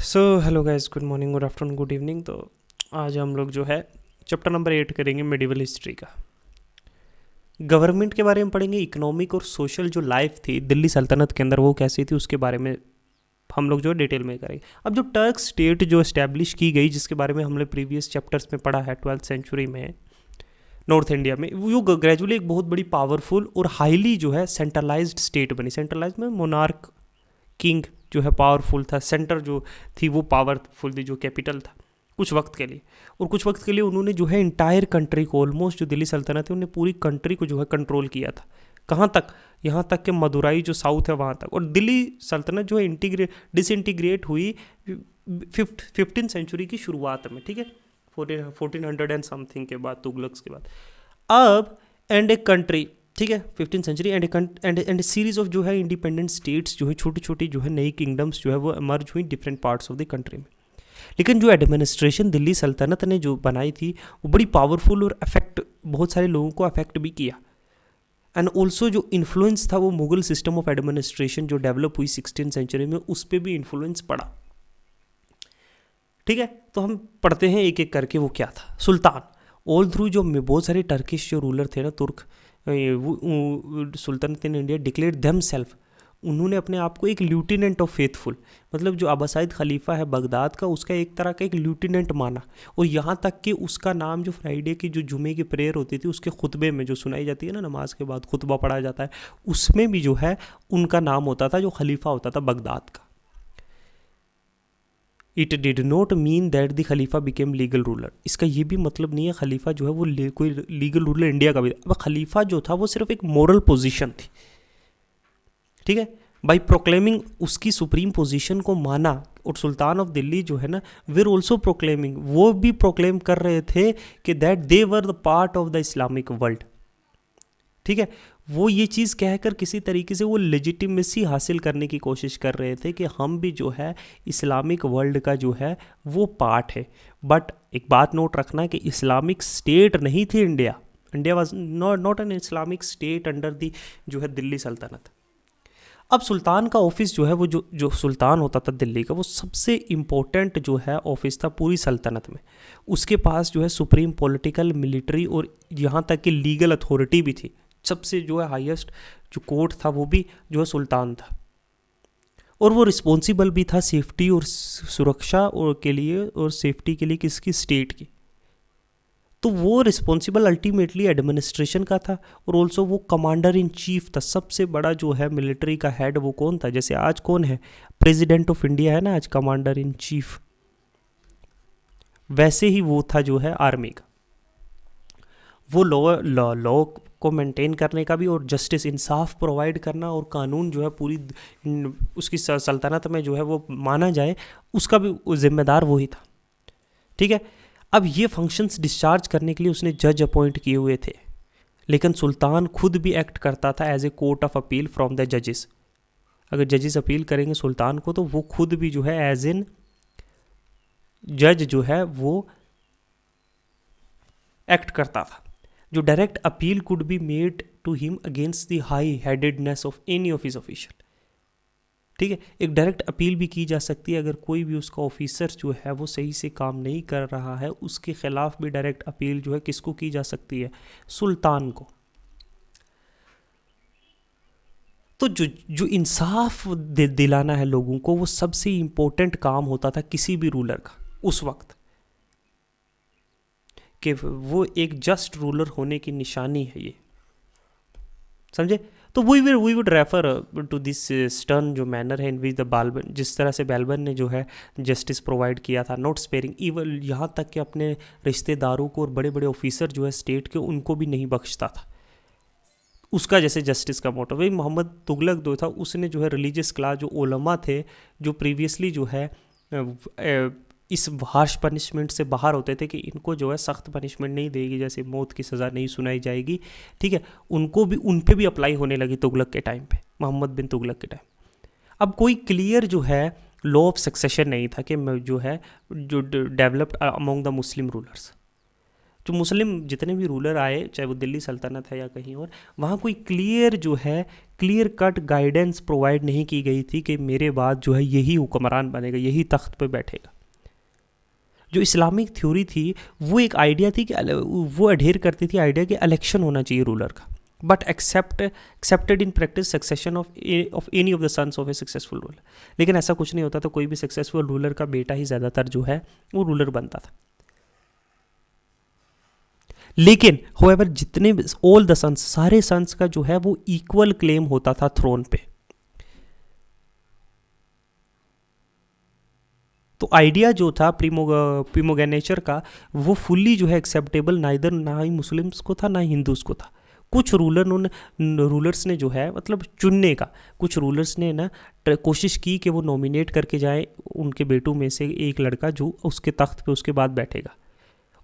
So hello guys, good morning, good afternoon, good evening. तो आज हम लोग जो है चैप्टर नंबर 8 करेंगे मेडिवल हिस्ट्री का। गवर्नमेंट के बारे में पढ़ेंगे, इकोनॉमिक और सोशल जो लाइफ थी दिल्ली सल्तनत के अंदर वो कैसी थी उसके बारे में हम लोग जो डिटेल में करेंगे। अब जो टर्क स्टेट जो इस्टेब्लिश की गई जिसके बारे में हमने प्रीवियस चैप्टर्स में पढ़ा है 12th सेंचुरी में नॉर्थ इंडिया में, वो ग्रेजुअली एक बहुत बड़ी पावरफुल और हाईली जो है सेंट्रलाइज्ड स्टेट बनी। सेंट्रलाइज में मोनार्क किंग जो है पावरफुल था, सेंटर जो थी वो पावरफुल थी, जो कैपिटल था कुछ वक्त के लिए। और कुछ वक्त के लिए उन्होंने जो है इंटायर कंट्री को, ऑलमोस्ट जो दिल्ली सल्तनत है उन्होंने पूरी कंट्री को जो है कंट्रोल किया था। कहाँ तक? यहाँ तक कि मदुराई जो साउथ है वहाँ तक। और दिल्ली सल्तनत जो है डिसइंटीग्रेट हुई 15th सेंचुरी की शुरुआत में, ठीक है, 1400 एंड समथिंग के बाद, तुगलक्स के बाद। अब एंड ए कंट्री, ठीक है, 15th century and series of जो है इंडिपेंडेंट स्टेट्स जो है छोटी छोटी जो है नई किंगडम्स जो है वो इमर्ज हुई different parts of the country में। लेकिन जो एडमिनिस्ट्रेशन दिल्ली सल्तनत ने जो बनाई थी वो बड़ी पावरफुल और अफेक्ट, बहुत सारे लोगों को अफेक्ट भी किया। एंड ऑल्सो जो इन्फ्लुएंस था वो मुगल सिस्टम ऑफ एडमिनिस्ट्रेशन जो डेवलप हुई 16th सेंचुरी में उस पर भी इन्फ्लुएंस पड़ा। ठीक है, तो हम पढ़ते हैं एक एक करके वो क्या था। सुल्तान, ऑल थ्रू जो बहुत सारे टर्किश जो रूलर थे ना, तुर्क, सुल्तानत in India declare them self, उन्होंने अपने आप को एक ल्यूटिनेंट ऑफ फेथफुल, मतलब जो अब्बासाइद खलीफा है बगदाद का उसका एक तरह का एक ल्यूटिनेंट माना। और यहाँ तक कि उसका नाम जो फ्राइडे की जो जुमे की प्रेयर होती थी उसके खुतबे में जो सुनाई जाती है ना, नमाज के बाद खुतबा पढ़ा जाता है, उसमें भी जो है उनका नाम होता था, जो खलीफा होता था बगदाद का। It did not mean that the Khalifa became legal ruler. इसका ये भी मतलब नहीं है खलीफा जो है वो कोई लीगल रूलर इंडिया का भी। अब खलीफा जो था वो सिर्फ एक मॉरल पोजीशन थी, ठीक है, बाई प्रोक्लेमिंग उसकी सुप्रीम पोजीशन को माना। और सुल्तान ऑफ दिल्ली जो है ना, वेर ऑल्सो प्रोक्लेमिंग, वो भी प्रोक्लेम कर रहे थे कि that they were the part of the Islamic world. ठीक है, वो ये चीज़ कहकर किसी तरीके से वो लेजिटिमेसी हासिल करने की कोशिश कर रहे थे कि हम भी जो है इस्लामिक वर्ल्ड का जो है वो पार्ट है। बट एक बात नोट रखना कि इस्लामिक स्टेट नहीं थी India. India was not an Islamic state under the जो है दिल्ली सल्तनत। अब सुल्तान का ऑफिस जो है वो जो सुल्तान होता था दिल्ली का, वो सबसे इम्पोर्टेंट जो है ऑफिस था पूरी सल्तनत में। उसके पास जो है सुप्रीम पॉलिटिकल, मिलिट्री और यहाँ तक कि लीगल अथॉरिटी भी थी। सबसे जो है हाईएस्ट जो कोर्ट था वो भी जो है सुल्तान था। और वो रिस्पॉन्सिबल भी था सेफ्टी और सुरक्षा और के लिए, और सेफ्टी के लिए किसकी? स्टेट की। तो वो रिस्पॉन्सिबल अल्टीमेटली एडमिनिस्ट्रेशन का था। और ऑल्सो वो कमांडर इन चीफ था, सबसे बड़ा जो है मिलिट्री का हेड वो कौन था? जैसे आज कौन है? प्रेसिडेंट ऑफ इंडिया है ना आज, कमांडर इन चीफ, वैसे ही वो था जो है आर्मी का। वो लॉ को मेंटेन करने का भी, और जस्टिस, इंसाफ प्रोवाइड करना, और कानून जो है पूरी उसकी सल्तनत में जो है वो माना जाए, उसका भी जिम्मेदार वही था। ठीक है, अब ये फंक्शंस डिस्चार्ज करने के लिए उसने जज अपॉइंट किए हुए थे, लेकिन सुल्तान खुद भी एक्ट करता था as a court of appeal from the जजेस। अगर जजेस अपील करेंगे सुल्तान को तो वो खुद भी जो है एज इन जज जो है वो एक्ट करता था। जो direct appeal could be made to him against the high headedness of any of his official. ठीक है, एक डायरेक्ट अपील भी की जा सकती है अगर कोई भी उसका ऑफिसर जो है वो सही से काम नहीं कर रहा है, उसके खिलाफ भी डायरेक्ट अपील जो है किसको की जा सकती है? सुल्तान को। तो जो इंसाफ दिलाना है लोगों को, वो सबसे इंपॉर्टेंट काम होता था किसी भी रूलर का उस वक्त, कि वो एक जस्ट रूलर होने की निशानी है ये, समझे? तो we would refer to this stern जो मैनर है इन विच द बाल्बन, जिस तरह से बैल्बन ने जो है जस्टिस प्रोवाइड किया था, नॉट स्पेयरिंग इवन, यहाँ तक कि अपने रिश्तेदारों को और बड़े बड़े ऑफिसर जो है स्टेट के उनको भी नहीं बख्शता था। उसका जैसे जस्टिस का मोटो, वही मोहम्मद तुगलक जो था उसने जो है रिलीजियस क्लास जो ओलमा थे, जो प्रीवियसली जो है इस हार्श पनिशमेंट से बाहर होते थे कि इनको जो है सख्त पनिशमेंट नहीं देगी, जैसे मौत की सज़ा नहीं सुनाई जाएगी, ठीक है, उनको भी, उन पे भी अप्लाई होने लगी तुगलक के टाइम पे, मोहम्मद बिन तुगलक के टाइम। अब कोई क्लियर जो है लॉ ऑफ सक्सेशन नहीं था कि जो है जो developed among the Muslim rulers. कि मुस्लिम जितने भी रूलर आए, चाहे वो दिल्ली सल्तनत है या कहीं और, वहाँ कोई क्लियर जो है क्लियर कट गाइडेंस प्रोवाइड नहीं की गई थी कि मेरे बाद जो है यही हुक्मरान बनेगा, यही तख्त पे बैठेगा। जो इस्लामिक थ्योरी थी वो एक आइडिया थी कि वो अडेयर करती थी आइडिया कि इलेक्शन होना चाहिए रूलर का, but accepted in practice succession of any of the sons of a successful ruler. लेकिन ऐसा कुछ नहीं होता था, कोई भी सक्सेसफुल रूलर का बेटा ही ज़्यादातर जो है वो रूलर बनता था। लेकिन होएवर जितने ऑल द सन्स, सारे सन्स का जो है वो इक्वल क्लेम होता था थ्रोन पे। तो आइडिया जो था प्रिमोगेनेचर का वो फुल्ली जो है एक्सेप्टेबल नाइदर ना ही मुस्लिम्स को था ना ही हिंदूज को था। कुछ रूलर्स ने जो है मतलब चुनने का, कुछ रूलर्स ने ना कोशिश की कि वो नॉमिनेट करके जाए उनके बेटों में से एक लड़का जो उसके तख्त पे उसके बाद बैठेगा,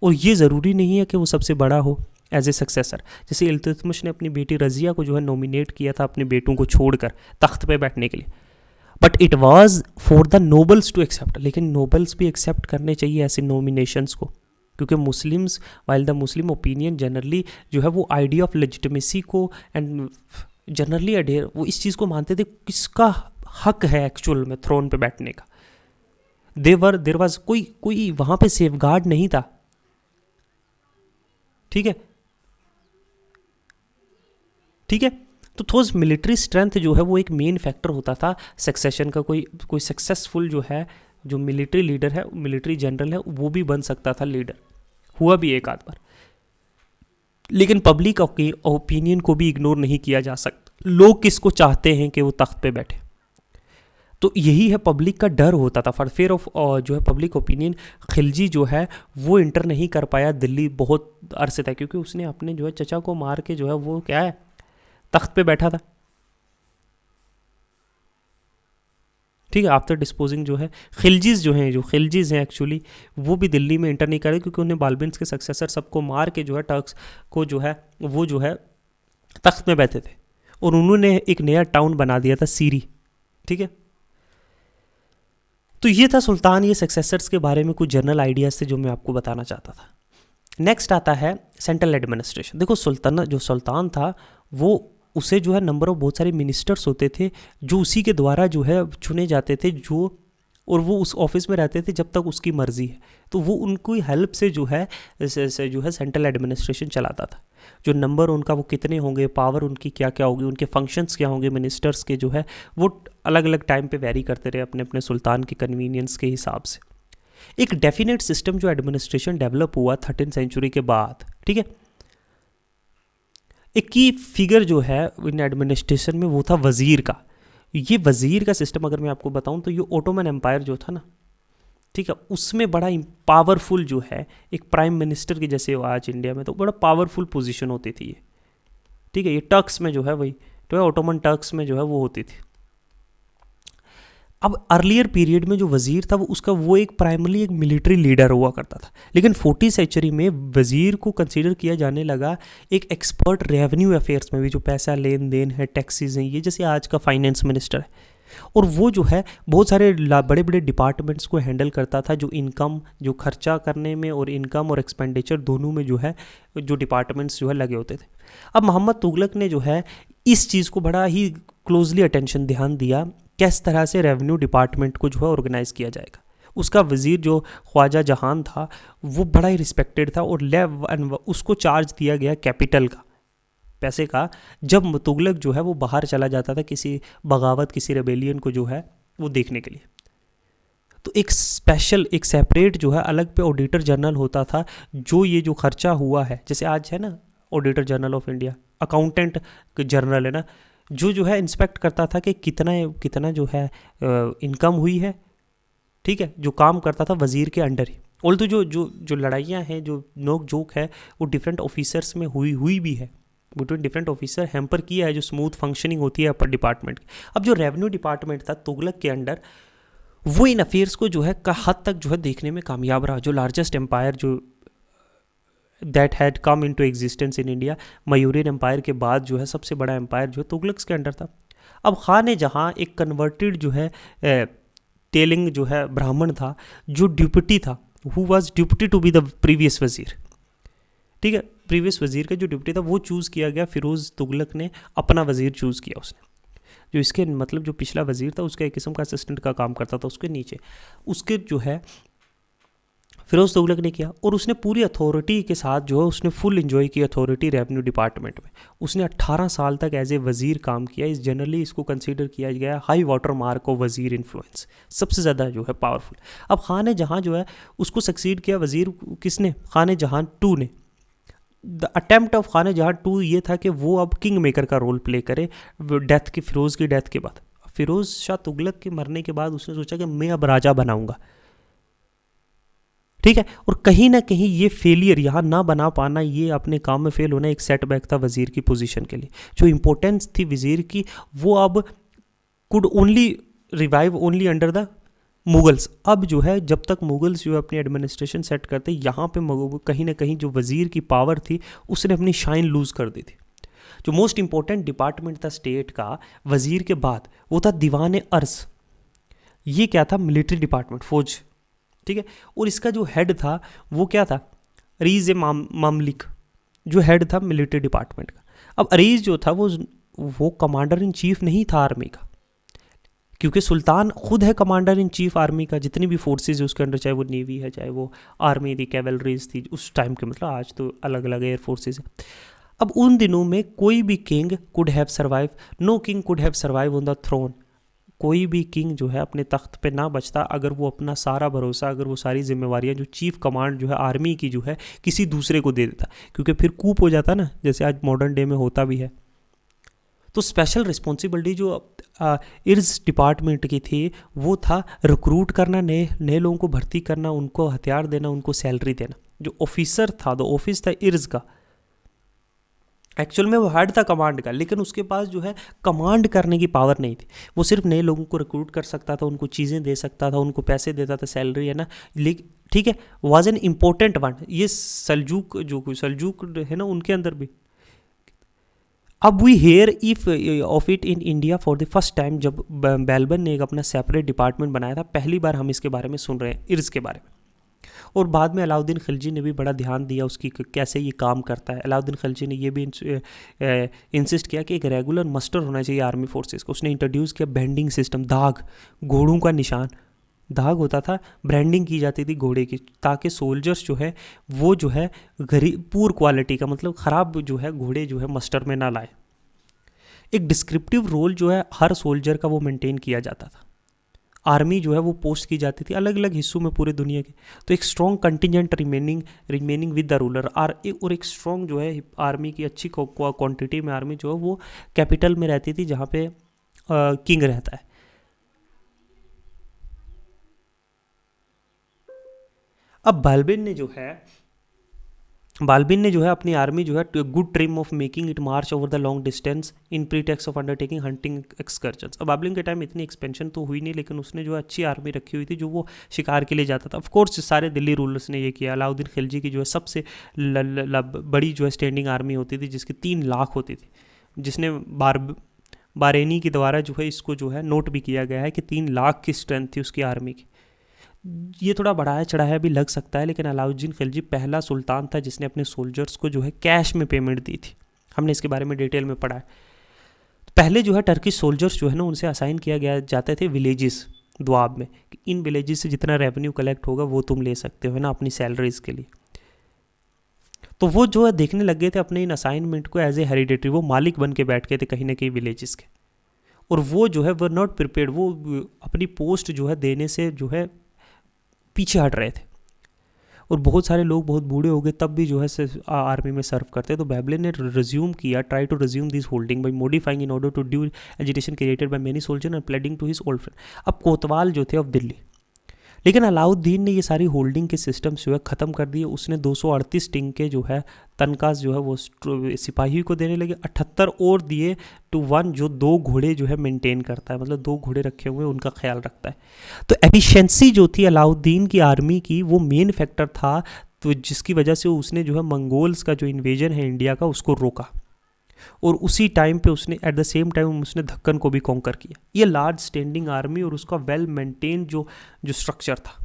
और ये ज़रूरी नहीं है कि वो सबसे बड़ा हो एज ए सक्सेसर। जैसे इल्तुतमिश ने अपनी बेटी रज़िया को जो है नॉमिनेट किया था अपने बेटों को छोड़कर तख्त पे बैठने के लिए, but it was for the nobles to accept. लेकिन नोबल्स भी एक्सेप्ट करने चाहिए ऐसे नॉमिनेशंस को, क्योंकि Muslims while the Muslim opinion generally जो है वो आइडिया ऑफ लेजिटिमेसी को एंड जनरली अडेयर, वो इस चीज़ को मानते थे किसका हक है एक्चुअल में थ्रोन पे बैठने का। देर वाज कोई वहाँ पे सेफ गार्ड नहीं था, ठीक है। तो थोस मिलिट्री स्ट्रेंथ जो है वो एक मेन फैक्टर होता था सक्सेशन का। कोई सक्सेसफुल जो है जो मिलिट्री लीडर है, मिलिट्री जनरल है, वो भी बन सकता था लीडर, हुआ भी एक आध बार। लेकिन पब्लिक ओपिनियन को भी इग्नोर नहीं किया जा सकता। लोग किसको चाहते हैं कि वो तख्त पे बैठे, तो यही है पब्लिक का डर होता था, फॉर फेयर ऑफ जो है पब्लिक ओपिनियन। खिलजी जो है वो इंटर नहीं कर पाया दिल्ली बहुत अरसे तक, क्योंकि उसने अपने जो है चचा को मार के जो है वो क्या है तख्त पे बैठा था, ठीक है। आफ्टर डिस्पोजिंग जो है खिलजीज हैं एक्चुअली वो भी दिल्ली में इंटर नहीं करे, क्योंकि उन्हें बाल्बिन्स के सक्सेसर सबको मार के जो है टर्क्स को जो है वो जो है तख्त में बैठे थे, और उन्होंने एक नया टाउन बना दिया था सीरी, ठीक है। तो ये था सुल्तान, ये सक्सेसर्स के बारे में कुछ जनरल आइडियाज थे जो मैं आपको बताना चाहता था। नेक्स्ट आता है सेंट्रल एडमिनिस्ट्रेशन। देखो सुल्तान था वो, उसे जो है नंबर ऑफ बहुत सारे मिनिस्टर्स होते थे जो उसी के द्वारा जो है चुने जाते थे, जो और वो उस ऑफिस में रहते थे जब तक उसकी मर्जी है। तो वो उनकी हेल्प से जो है सेंट्रल एडमिनिस्ट्रेशन चलाता था। जो नंबर उनका वो कितने होंगे, पावर उनकी क्या क्या होगी, उनके फंक्शंस क्या होंगे मिनिस्टर्स के, जो है वो अलग अलग टाइम पे वेरी करते रहे अपने अपने सुल्तान के कन्वीनियंस के हिसाब से। एक डेफिनेट सिस्टम जो एडमिनिस्ट्रेशन डेवलप हुआ 13th सेंचुरी के बाद, ठीक है। एक की फिगर जो है इन एडमिनिस्ट्रेशन में वो था वज़ीर का। ये वज़ीर का सिस्टम अगर मैं आपको बताऊं तो ये ओटोमन एम्पायर जो था ना, ठीक है, उसमें बड़ा पावरफुल जो है एक प्राइम मिनिस्टर की जैसे आज इंडिया में, तो बड़ा पावरफुल पोजीशन होती थी ये, ठीक है। ये टर्क्स में जो है वही तो है, ओटोमन टर्क्स में जो है वो होती थी। अब अर्लियर पीरियड में जो वज़ीर था वो एक प्राइमरली एक मिलिट्री लीडर हुआ करता था, लेकिन 40th सेंचुरी में वज़ीर को कंसीडर किया जाने लगा एक एक्सपर्ट रेवेन्यू अफेयर्स में भी, जो पैसा लेन देन है, टैक्सेस हैं, ये जैसे आज का फाइनेंस मिनिस्टर है। और वो जो है बहुत सारे बड़े बड़े डिपार्टमेंट्स को हैंडल करता था, जो खर्चा करने में और इनकम और एक्सपेंडिचर दोनों में जो है जो डिपार्टमेंट्स जो है लगे होते थे। अब मोहम्मद तुगलक ने जो है इस चीज़ को बड़ा ही क्लोजली ध्यान दिया, किस तरह से रेवेन्यू डिपार्टमेंट को जो है ऑर्गेनाइज़ किया जाएगा। उसका वज़ीर जो ख्वाजा जहान था वो बड़ा ही रिस्पेक्टेड था, और उसको चार्ज दिया गया कैपिटल का, पैसे का, जब तुगलक जो है वो बाहर चला जाता था किसी बगावत, किसी रेबेलियन को जो है वो देखने के लिए। तो एक सेपरेट जो है अलग पे ऑडिटर जनरल होता था, जो ये जो खर्चा हुआ है, जैसे आज है ना auditor general of India, accountant general है ना, जो है इंस्पेक्ट करता था कि कितना जो है इनकम हुई है, ठीक है। जो काम करता था वज़ीर के अंडर ही। और तो जो लड़ाइयाँ हैं, जो नोक जोक है, वो डिफरेंट ऑफिसर्स में हुई भी है, बिटवीन डिफरेंट ऑफिसर हैम्पर किया है जो स्मूथ फंक्शनिंग होती है अपर डिपार्टमेंट की। अब जो रेवेन्यू डिपार्टमेंट था तुगलक के अंडर, वो इन अफेयर्स को जो है हद तक जो है देखने में कामयाब रहा। जो लार्जेस्ट एम्पायर जो that had come into existence in India, Mauryan empire के बाद जो है सबसे बड़ा एम्पायर जो है तुगलक्स के अंडर था। अब खान जहाँ एक कन्वर्टेड जो है टेलिंग जो है ब्राह्मण था, जो डिप्टी था, who was deputy to be the previous wazir, ठीक है, प्रीवियस वज़ीर का जो डिप्टी था वो चूज़ किया गया, फिरोज़ तुगलक ने अपना वज़ीर चूज़ किया उसने, जो इसके मतलब जो पिछला वज़ीर था उसका एक किस्म का असिस्टेंट का काम करता था उसके नीचे, उसके जो है फिरोज़ तुगलक ने किया। और उसने पूरी अथॉरिटी के साथ जो है उसने फुल इन्जॉय की अथॉरिटी रेवेन्यू डिपार्टमेंट में। उसने 18 साल तक एज ए वज़ीर काम किया। इस जनरली इसको कंसीडर किया गया हाई वाटर मार्क ऑफ वज़ीर इन्फ्लुएंस, सबसे ज़्यादा जो है पावरफुल। अब खान जहाँ जो है उसको सक्सीड किया वज़ीर किसने, खान जहाँ टू ने। द अटैम्प्ट ऑफ खान जहाँ टू ये था कि वो अब किंग मेकर का रोल प्ले करे डेथ की, फिरोज़ की डेथ के बाद। फिरोज़ शाह तुगलक के मरने के बाद उसने सोचा कि मैं अब राजा बनाऊंगा, ठीक है। और कहीं ना कहीं ये फेलियर, यहाँ ना बना पाना, ये अपने काम में फेल होना एक सेटबैक था वज़ीर की पोजीशन के लिए। जो इंपॉर्टेंस थी वज़ीर की वो अब could only revive only under the Mughals. अब जो है जब तक मुगल्स जो है अपनी एडमिनिस्ट्रेशन सेट करते, यहाँ पे कहीं ना कहीं जो वज़ीर की पावर थी उसने अपनी शाइन लूज़ कर दी थी। जो मोस्ट इंपॉर्टेंट डिपार्टमेंट था स्टेट का वज़ीर के बाद वो था दीवान अर्स। ये क्या था, मिलिट्री डिपार्टमेंट, फौज, ठीक है। और इसका जो हेड था वो क्या था, अरीज मामलिक, जो हेड था मिलिट्री डिपार्टमेंट का। अब अरीज जो था वो कमांडर इन चीफ नहीं था आर्मी का, क्योंकि सुल्तान खुद है कमांडर इन चीफ आर्मी का। जितनी भी फोर्सेज है उसके अंडर, चाहे वो नेवी है, चाहे वो आर्मी थी, कैवलरीज थी उस टाइम के, मतलब आज तो अलग अलग एयर फोर्सेज है। अब उन दिनों में कोई भी king could have survive, no king could have survive on the throne. कोई भी किंग जो है अपने तख्त पे ना बचता अगर वो अपना सारा भरोसा, अगर वो सारी जिम्मेवारियां जो चीफ कमांड जो है आर्मी की जो है किसी दूसरे को दे देता, क्योंकि फिर कूप हो जाता ना, जैसे आज मॉडर्न डे में होता भी है। तो स्पेशल रिस्पॉन्सिबिलिटी जो इर्स डिपार्टमेंट की थी वो था रिक्रूट करना, नए नए लोगों को भर्ती करना, उनको हथियार देना, उनको सैलरी देना। जो ऑफिसर था, द ऑफिस था इर्स का, एक्चुअल में वो हेड था कमांड का, लेकिन उसके पास जो है कमांड करने की पावर नहीं थी। वो सिर्फ नए लोगों को रिक्रूट कर सकता था, उनको चीज़ें दे सकता था, उनको पैसे देता था, सैलरी है ना, लेकिन ठीक है, वाज एन इम्पोर्टेंट वन। ये सल्जूक जो सल्जूक है ना उनके अंदर भी। अब we hear if of it in India for the first time, जब बैलबन ने एक अपना सेपरेट डिपार्टमेंट बनाया था, पहली बार हम इसके बारे में सुन रहे हैं, इर्स के बारे में। और बाद में अलाउद्दीन खिलजी ने भी बड़ा ध्यान दिया उसकी कैसे ये काम करता है। अलाउद्दीन खिलजी ने ये भी इंसिस्ट किया कि एक रेगुलर मस्टर होना चाहिए आर्मी फोर्सेस को। उसने इंट्रोड्यूस किया बैंडिंग सिस्टम, दाग, घोड़ों का निशान, दाग होता था, ब्रांडिंग की जाती थी घोड़े की, ताकि सोल्जर्स जो है वो जो है पुअर क्वालिटी का, मतलब ख़राब जो है घोड़े जो है मस्टर में ना लाए। एक डिस्क्रिप्टिव रोल जो है हर सोल्जर का वो मेंटेन किया जाता था। आर्मी जो है वो पोस्ट की जाती थी अलग अलग हिस्सों में पूरे दुनिया के। तो एक strong contingent remaining with the ruler, और एक स्ट्रॉन्ग जो है आर्मी की अच्छी क्वांटिटी में आर्मी जो है वो कैपिटल में रहती थी, जहाँ पे किंग रहता है। अब बाल्बिन ने जो है अपनी आर्मी जो है good trim of making it march over the long distance in pretext of undertaking hunting excursions. अब बाल्बिन के टाइम इतनी एक्सपेंशन तो हुई नहीं, लेकिन उसने जो अच्छी आर्मी रखी हुई थी जो वो शिकार के लिए जाता था। ऑफ कोर्स सारे दिल्ली रूलर्स ने ये किया। अलाउद्दीन खिलजी की जो है सबसे बड़ी जो है स्टैंडिंग आर्मी होती थी, जिसकी 3 लाख होती थी, जिसने बारेनी के द्वारा जो है इसको जो है नोट भी किया गया है कि 3 लाख की स्ट्रेंथ थी उसकी आर्मी की। ये थोड़ा बढ़ाया चढ़ाया भी लग सकता है, लेकिन अलाउद्दीन खिलजी पहला सुल्तान था जिसने अपने सोल्जर्स को जो है कैश में पेमेंट दी थी। हमने इसके बारे में डिटेल में पढ़ा है। पहले जो है टर्किश सोल्जर्स जो है ना उनसे असाइन किया गया जाते थे विलेजेस द्वाब में, कि इन विलेजेस से जितना रेवेन्यू कलेक्ट होगा वो तुम ले सकते हो ना अपनी सैलरीज के लिए। तो वो जो है देखने लग गए थे अपने इन असाइनमेंट को एज ए हेरिडेटरी, वो मालिक बन के बैठ गए थे कहीं ना कहीं विलेजेस के। और वो जो है वो नॉट प्रिपेयर्ड, वो अपनी पोस्ट जो है देने से जो है पीछे हट रहे थे। और बहुत सारे लोग बहुत बूढ़े हो गए तब भी जो है आर्मी में सर्व करते। तो बैबलिन ने रिज्यूम किया, try to resume this holding by modifying in order to due agitation created by many soldier and pleading to his old friend. अब कोतवाल जो थे ऑफ दिल्ली, लेकिन अलाउद्दीन ने ये सारी होल्डिंग के सिस्टम्स जो है ख़त्म कर दिए। उसने 238 टिंके जो है तनकास जो है वो सिपाही को देने लगे, 78 और दिए टू 1 जो 2 घोड़े जो है मेंटेन करता है, मतलब 2 घोड़े रखे हुए उनका ख्याल रखता है। तो एफिशिएंसी जो थी अलाउद्दीन की आर्मी की वो मेन फैक्टर था, तो जिसकी वजह से उसने जो है मंगोल्स का जो इन्वेजन है इंडिया का उसको रोका। और उसी टाइम पे उसने एट द सेम टाइम उसने दक्कन को भी कॉन्कर किया। ये लार्ज स्टैंडिंग आर्मी और उसका वेल मेंटेन जो स्ट्रक्चर था।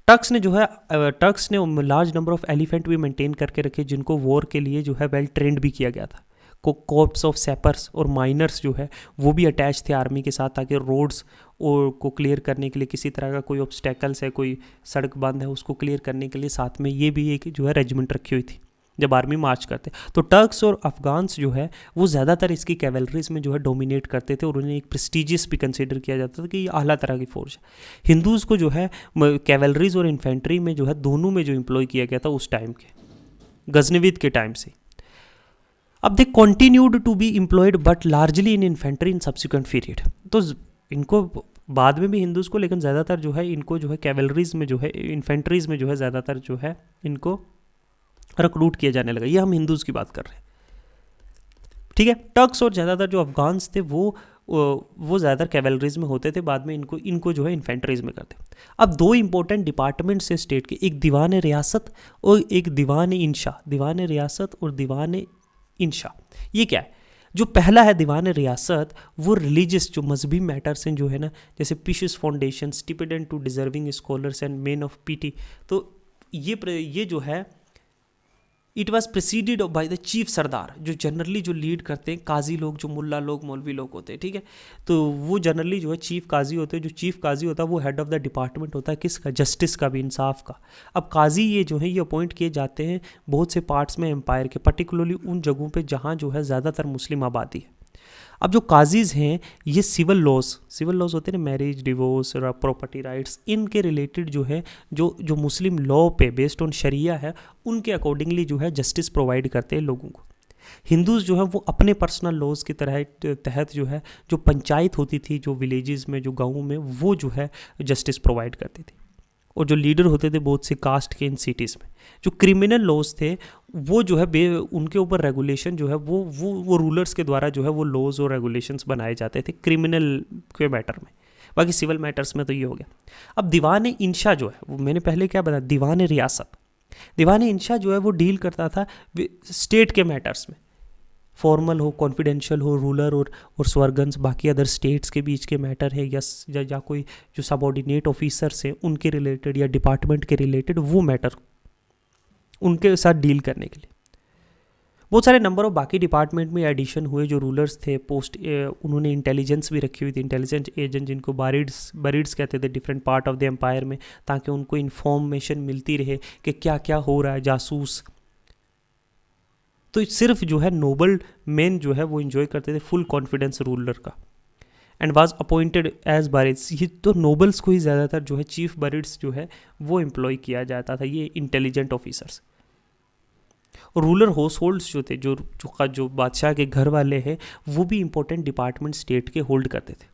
टर्क्स ने लार्ज नंबर ऑफ एलिफेंट भी मेंटेन करके रखे, जिनको वॉर के लिए जो है वेल ट्रेंड भी किया गया था। कॉर्प्स ऑफ सैपर्स और माइनर्स जो है वो भी अटैच थे आर्मी के साथ, ताकि रोड्स को क्लियर करने के लिए, किसी तरह का कोई ऑब्स्टेकल्स है, कोई सड़क बंद है, उसको क्लियर करने के लिए साथ में ये भी एक जो है रेजिमेंट रखी हुई थी जब आर्मी मार्च करते। तो टर्क्स और अफगान्स जो है वो ज़्यादातर इसकी कैवलरीज में जो है डोमिनेट करते थे, और उन्हें एक प्रेस्टिजियस भी कंसिडर किया जाता था कि ये आला तरह की फोर्स है। हिंदूज़ को जो है कैवलरीज और इन्फेंट्री में जो है दोनों में जो एम्प्लॉय किया गया था उस टाइम के गजनवीद के टाइम से। अब they continued to be employed but largely in infantry in subsequent period. तो इनको बाद में भी हिंदूज़ को, लेकिन ज़्यादातर जो है इनको जो है कैवलरीज में जो है इन्फेंट्रीज में जो है ज़्यादातर जो है इनको रिक्रूट किया जाने लगा। ये हम हिंदूज़ की बात कर रहे हैं, ठीक है। टर्क्स और ज़्यादातर जो अफगान्स थे वो ज़्यादातर कैवलरीज में होते थे, बाद में इनको जो है इन्फेंट्रीज में करते। अब दो इंपॉर्टेंट डिपार्टमेंट्स है स्टेट के, एक दीवान रियासत और एक दीवान इंशा। दीवान रियासत और दीवान इंशा ये क्या है? जो पहला है दीवान रियासत, वो रिलीजियस जो मजहबी मैटर्स हैं जो है ना, जैसे pious foundation, stipend to deserving scholars and men of piety. तो ये जो है it was presided by the chief sardar, जो जनरली जो लीड करते हैं काजी लोग, जो मुल्ला लोग, मौलवी लोग होते हैं, ठीक है। तो वो जनरली जो है चीफ काजी होते हैं। जो चीफ काजी होता है वो हेड ऑफ द डिपार्टमेंट होता है किसका? जस्टिस का भी, इंसाफ का। अब काजी ये जो है ये अपॉइंट किए जाते हैं बहुत से पार्ट्स में एम्पायर के, पर्टिकुलरली उन जगहों पे जहाँ जो है ज़्यादातर मुस्लिम आबादी है। अब जो काजीज़ हैं ये सिविल लॉज होते हैं ना, मैरिज, डिवोर्स, प्रॉपर्टी राइट्स, इनके रिलेटेड जो है जो मुस्लिम लॉ पे बेस्ड ऑन शरिया है उनके अकॉर्डिंगली जो है जस्टिस प्रोवाइड करते हैं लोगों को। हिंदूज़ जो है वो अपने पर्सनल लॉज की तहत जो है जो पंचायत होती थी, जो विलेजेस में, जो गाँवों में, वो जो है जस्टिस प्रोवाइड करती थी। और जो लीडर होते थे बहुत से कास्ट के इन सिटीज़ में। जो क्रिमिनल लॉज थे वो जो है उनके ऊपर रेगुलेशन जो है वो रूलर्स के द्वारा जो है वो लॉज और रेगुलेशंस बनाए जाते थे क्रिमिनल के मैटर में। बाकी सिविल मैटर्स में तो ये हो गया। अब दीवान इंशा जो है, वो मैंने पहले क्या बताया, दीवान रियासत। दीवान इंशा जो है वो डील करता था स्टेट के मैटर्स में, फॉर्मल हो, कॉन्फिडेंशियल हो, रूलर और स्वर्गन्स, बाकी अदर स्टेट्स के बीच के मैटर है, या कोई जो सबऑर्डिनेट ऑफिसर्स हैं उनके रिलेटेड या डिपार्टमेंट के रिलेटेड वो मैटर उनके साथ डील करने के लिए। बहुत सारे नंबर ऑफ बाकी डिपार्टमेंट में एडिशन हुए। जो रूलर्स थे पोस्ट उन्होंने इंटेलिजेंस भी रखी हुई थी, इंटेलिजेंस एजेंट जिनको बरीड्स कहते थे different part of the empire में, ताकि उनको इन्फॉर्मेशन मिलती रहे कि क्या क्या हो रहा है, जासूस। तो सिर्फ जो है नोबल मैन जो है वो इन्जॉय करते थे फुल कॉन्फिडेंस रूलर का, एंड वाज अपॉइंटेड एज बरीड्स। ये तो नोबल्स को ही ज़्यादातर जो है चीफ बरीड्स जो है वो एम्प्लॉय किया जाता था, ये intelligent officers. Ruler house holds जो थे, जो बादशाह के घर वाले हैं, वो भी इंपॉर्टेंट डिपार्टमेंट स्टेट के होल्ड करते थे।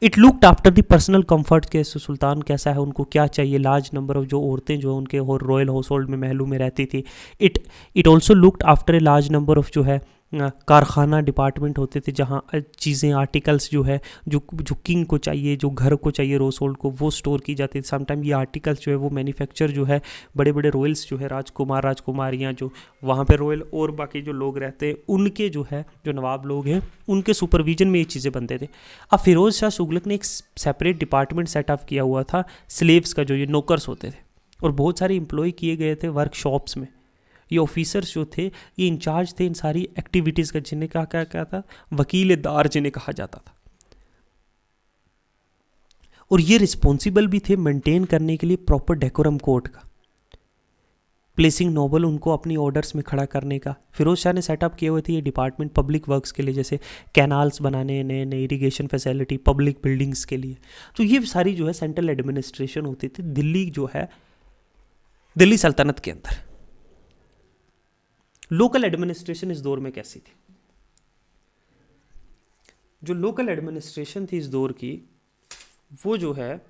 It looked after the personal comfort के, सुल्तान कैसा है, उनको क्या चाहिए, लार्ज नंबर ऑफ जो औरतें जो उनके रॉयल हाउस होल्ड में, महलों में रहती थी। It also looked after a large number of जो है कारखाना डिपार्टमेंट होते थे, जहाँ चीज़ें, आर्टिकल्स जो है जो किंग को चाहिए, जो घर को चाहिए, रोज होल्ड को, वो स्टोर की जाती थी। समटाइम ये आर्टिकल्स जो है वो मैन्युफैक्चर जो है बड़े बड़े रॉयल्स जो है, राजकुमारियाँ जो वहाँ पे रॉयल और बाकी जो लोग रहते हैं उनके जो है जो नवाब लोग हैं उनके सुपरविजन में ये चीज़ें बनते थे। अब फिरोज़ शाह तुगलक ने एक सेपरेट डिपार्टमेंट सेटअप किया हुआ था स्लेव्स का, जो ये नौकर्स होते थे, और बहुत सारे एम्प्लॉय किए गए थे वर्कशॉप्स में। ये ऑफिसर्स जो थे ये इंचार्ज थे इन सारी एक्टिविटीज़ का, जिन्हें क्या था, वकील दार जिन्हें कहा जाता था। और ये रिस्पॉन्सिबल भी थे मेंटेन करने के लिए प्रॉपर डेकोरम कोड का, प्लेसिंग नोबल उनको अपनी ऑर्डर्स में खड़ा करने का। फिरोज शाह ने सेटअप किए हुए थे ये डिपार्टमेंट पब्लिक वर्क्स के लिए, जैसे कैनाल्स बनाने, नए नए इरीगेशन फैसिलिटी, पब्लिक बिल्डिंग्स के लिए। तो ये सारी जो है सेंट्रल एडमिनिस्ट्रेशन होती थी दिल्ली सल्तनत के अंदर। लोकल एडमिनिस्ट्रेशन इस दौर में कैसी थी? जो लोकल एडमिनिस्ट्रेशन थी इस दौर की, वो जो है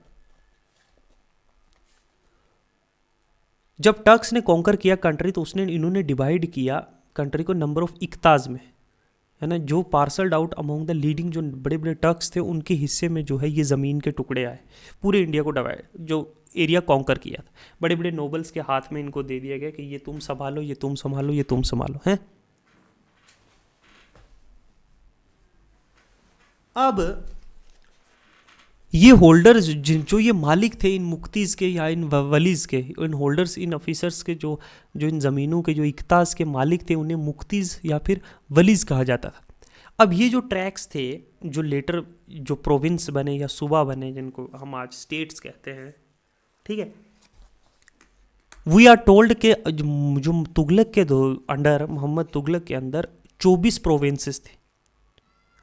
जब टर्क्स ने कॉन्कर किया कंट्री, तो इन्होंने डिवाइड किया कंट्री को नंबर ऑफ इक्ताज में, है ना। जो पार्सल्ड आउट अमॉन्ग द लीडिंग जो बड़े बड़े टर्क्स थे उनके हिस्से में जो है ये ज़मीन के टुकड़े आए। पूरे इंडिया को डिवाइड, जो एरिया कॉन्कर किया था, बड़े बड़े नोबल्स के हाथ में इनको दे दिया गया कि ये तुम संभालो, ये तुम संभालो, ये तुम संभालो, हैं। अब ये होल्डर्स जो ये मालिक थे इन मुक्तीज़ के या इन वलीज़ के, इन होल्डर्स, इन ऑफिसर्स के, जो जो इन ज़मीनों के जो इक्तास के मालिक थे, उन्हें मुक्तीज़ या फिर वलीज़ कहा जाता था। अब ये जो ट्रैक्स थे, जो लेटर जो प्रोविंस बने या सूबा बने, जिनको हम आज स्टेट्स कहते हैं, ठीक है, वी आर टोल्ड के जो तुगलक के दो अंडर, मोहम्मद तुगलक के अंदर 24 प्रोविंसेस थे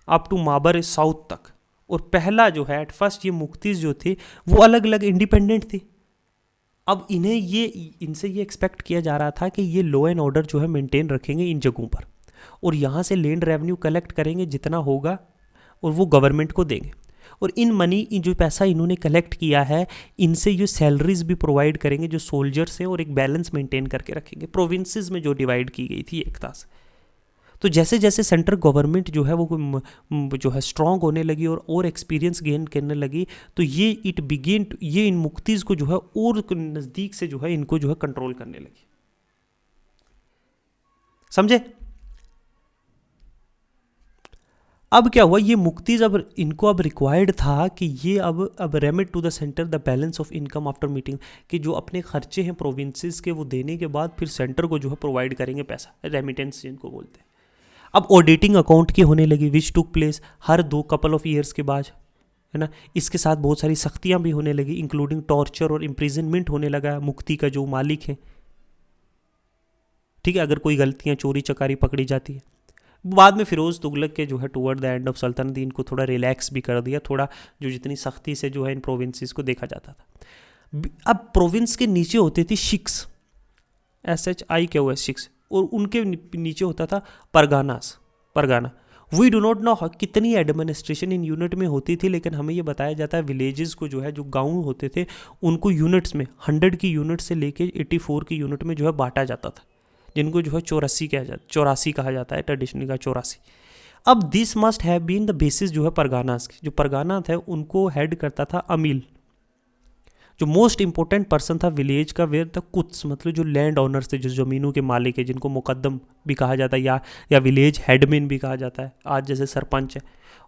अप टू माबर साउथ तक। और पहला जो है एट फर्स्ट ये मुक्तीज जो थे वो अलग अलग इंडिपेंडेंट थे। अब इनसे ये एक्सपेक्ट किया जा रहा था कि ये लॉ एंड ऑर्डर जो है मेंटेन रखेंगे इन जगहों पर, और यहाँ से लैंड रेवेन्यू कलेक्ट करेंगे जितना होगा और वो गवर्नमेंट को देंगे। और जो पैसा इन्होंने कलेक्ट किया है, इनसे ये सैलरीज भी प्रोवाइड करेंगे जो सोल्जर्स हैं, और एक बैलेंस मेंटेन करके रखेंगे प्रोविंसेस में जो डिवाइड की गई थी एकता से। तो जैसे जैसे सेंट्रल गवर्नमेंट जो है वो जो है स्ट्रांग होने लगी और एक्सपीरियंस गेन करने लगी, तो ये इन मुक्तीज़ को जो है और नज़दीक से जो है इनको जो है कंट्रोल करने लगी। समझे? अब क्या हुआ, ये मुक्तीज़ अब इनको अब रिक्वायर्ड था कि ये अब remit to the centre the balance of income after meeting, कि जो अपने खर्चे हैं प्रोविंसेस के वो देने के बाद फिर सेंटर को जो है प्रोवाइड करेंगे पैसा, रेमिटेंस जिनको बोलते हैं। अब ऑडिटिंग अकाउंट की होने लगी विच टुक प्लेस हर 2 कपल ऑफ ईयर्स के बाद, है ना। इसके साथ बहुत सारी सख्तियां भी होने लगी, इंक्लूडिंग टॉर्चर और इम्प्रिजनमेंट होने लगा मुक्ति का जो मालिक है, ठीक है, अगर कोई गलतियां चोरी चकारी पकड़ी जाती है। बाद में फिरोज तुगलक के जो है टुवर्ड द एंड ऑफ सल्तनत इनको थोड़ा रिलैक्स भी कर दिया, थोड़ा जो जितनी सख्ती से जो है इन प्रोविंसेस को देखा जाता था। अब प्रोविंस के नीचे होती थी शिक्स, SHIKOS शिक्स, और उनके नीचे होता था Pargana. We do not know कितनी एडमिनिस्ट्रेशन इन यूनिट में होती थी, लेकिन हमें ये बताया जाता है विलेजेस को जो है, जो गांव होते थे उनको यूनिट्स में 100 की यूनिट से लेके 84 की यूनिट में जो है बांटा जाता था, जिनको जो है 84 कहा जाता है ट्रेडिशनली का 84। अब this must have been the basis जो है परगानास की। जो परगाना थे उनको हेड करता था अमील। जो मोस्ट इंपॉर्टेंट पर्सन था विलेज का वेयर द कुत्स, मतलब जो लैंड ऑनर्स थे, जो ज़मीनों के मालिक है, जिनको मुकद्दम भी कहा जाता है या विलेज हेडमैन भी कहा जाता है, आज जैसे सरपंच है।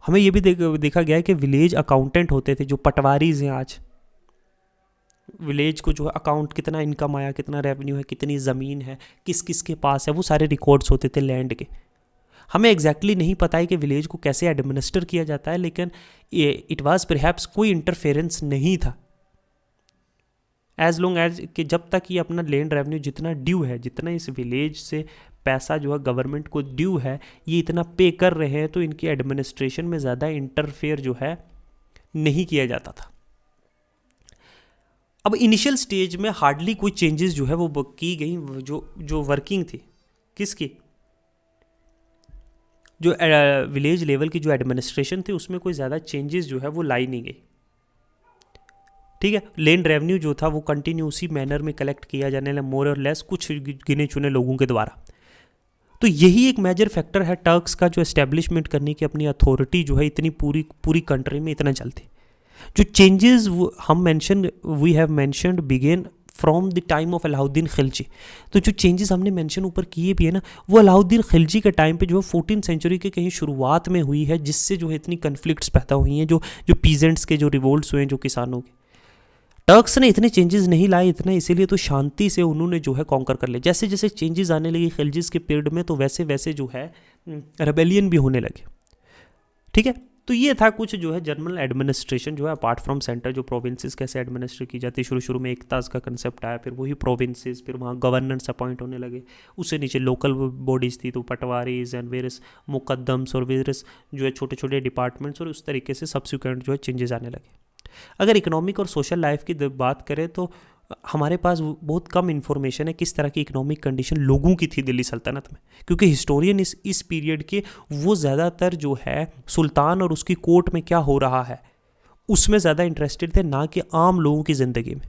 हमें ये भी देखा गया है कि विलेज अकाउंटेंट होते थे, जो पटवारीज हैं आज। विलेज को जो है अकाउंट, कितना इनकम आया, कितना रेवेन्यू है, कितनी ज़मीन है, किस किस के पास है, वो सारे रिकॉर्ड्स होते थे लैंड के। हमें एग्जैक्टली नहीं पता है कि विलेज को कैसे एडमिनिस्टर किया जाता है, लेकिन इट वाज परहैप्स कोई इंटरफेरेंस नहीं था, एज लॉन्ग एज कि जब तक ये अपना लैंड रेवेन्यू जितना ड्यू है, जितना इस विलेज से पैसा जो है गवर्नमेंट को ड्यू है, ये इतना पे कर रहे हैं, तो इनकी एडमिनिस्ट्रेशन में ज़्यादा इंटरफेयर जो है नहीं किया जाता था। अब इनिशियल स्टेज में हार्डली कोई चेंजेस जो है वो की गई, जो वर्किंग थी किसकी, जो विलेज लेवल की जो एडमिनिस्ट्रेशन थी उसमें कोई ज़्यादा चेंजेस जो है वो लाई नहीं गई, ठीक है। लैंड रेवेन्यू जो था वो कंटिन्यू उसी मैनर में कलेक्ट किया जाने लगा, मोर और लेस कुछ गिने चुने लोगों के द्वारा। तो यही एक मेजर फैक्टर है टर्क्स का, जो एस्टेब्लिशमेंट करने की अपनी अथॉरिटी जो है इतनी पूरी कंट्री में इतना चलती। जो changes we have mentioned began from the time of Alauddin Khilji. तो जो चेंजेस हमने मेंशन ऊपर किए भी है ना, वो अलाउद्दीन खिलजी के टाइम पे जो है 14th सेंचुरी के कहीं शुरुआत में हुई है, जिससे जो है इतनी कन्फ्लिक्ट्स पैदा हुई हैं, जो पीजेंट्स के जो रिवोल्ट्स हुए हैं, जो किसानों के। टर्क्स ने इतने चेंजेस नहीं लाए, इतना इसीलिए तो शांति से उन्होंने जो है कॉन्कर कर लिया। जैसे जैसे चेंजेस आने लगे खिलजीज के पीरियड में, तो वैसे वैसे जो है रेबेलियन भी होने लगे, ठीक है। तो ये था कुछ जो है जनरल एडमिनिस्ट्रेशन जो है अपार्ट फ्रॉम सेंटर, जो प्रोविंसेस कैसे एडमिनिस्ट्रेट की जाती है। शुरू में एकताज का कंसेप्ट आया, फिर वही प्रोविंसेस, फिर वहाँ गवर्नर्स अपॉइंट होने लगे, उससे नीचे लोकल बॉडीज़ थी, तो पटवारीज एंड वेरियस मुकद्दम्स और वेरियस जो है छोटे छोटे डिपार्टमेंट्स, और उस तरीके से सब्सिक्वेंट जो है चेंजेस आने लगे। अगर इकोनॉमिक और सोशल लाइफ की बात करें तो हमारे पास बहुत कम इन्फॉर्मेशन है किस तरह की इकोनॉमिक कंडीशन लोगों की थी दिल्ली सल्तनत में, क्योंकि हिस्टोरियन इस पीरियड के वो ज़्यादातर जो है सुल्तान और उसकी कोर्ट में क्या हो रहा है उसमें ज़्यादा इंटरेस्टेड थे, ना कि आम लोगों की ज़िंदगी में।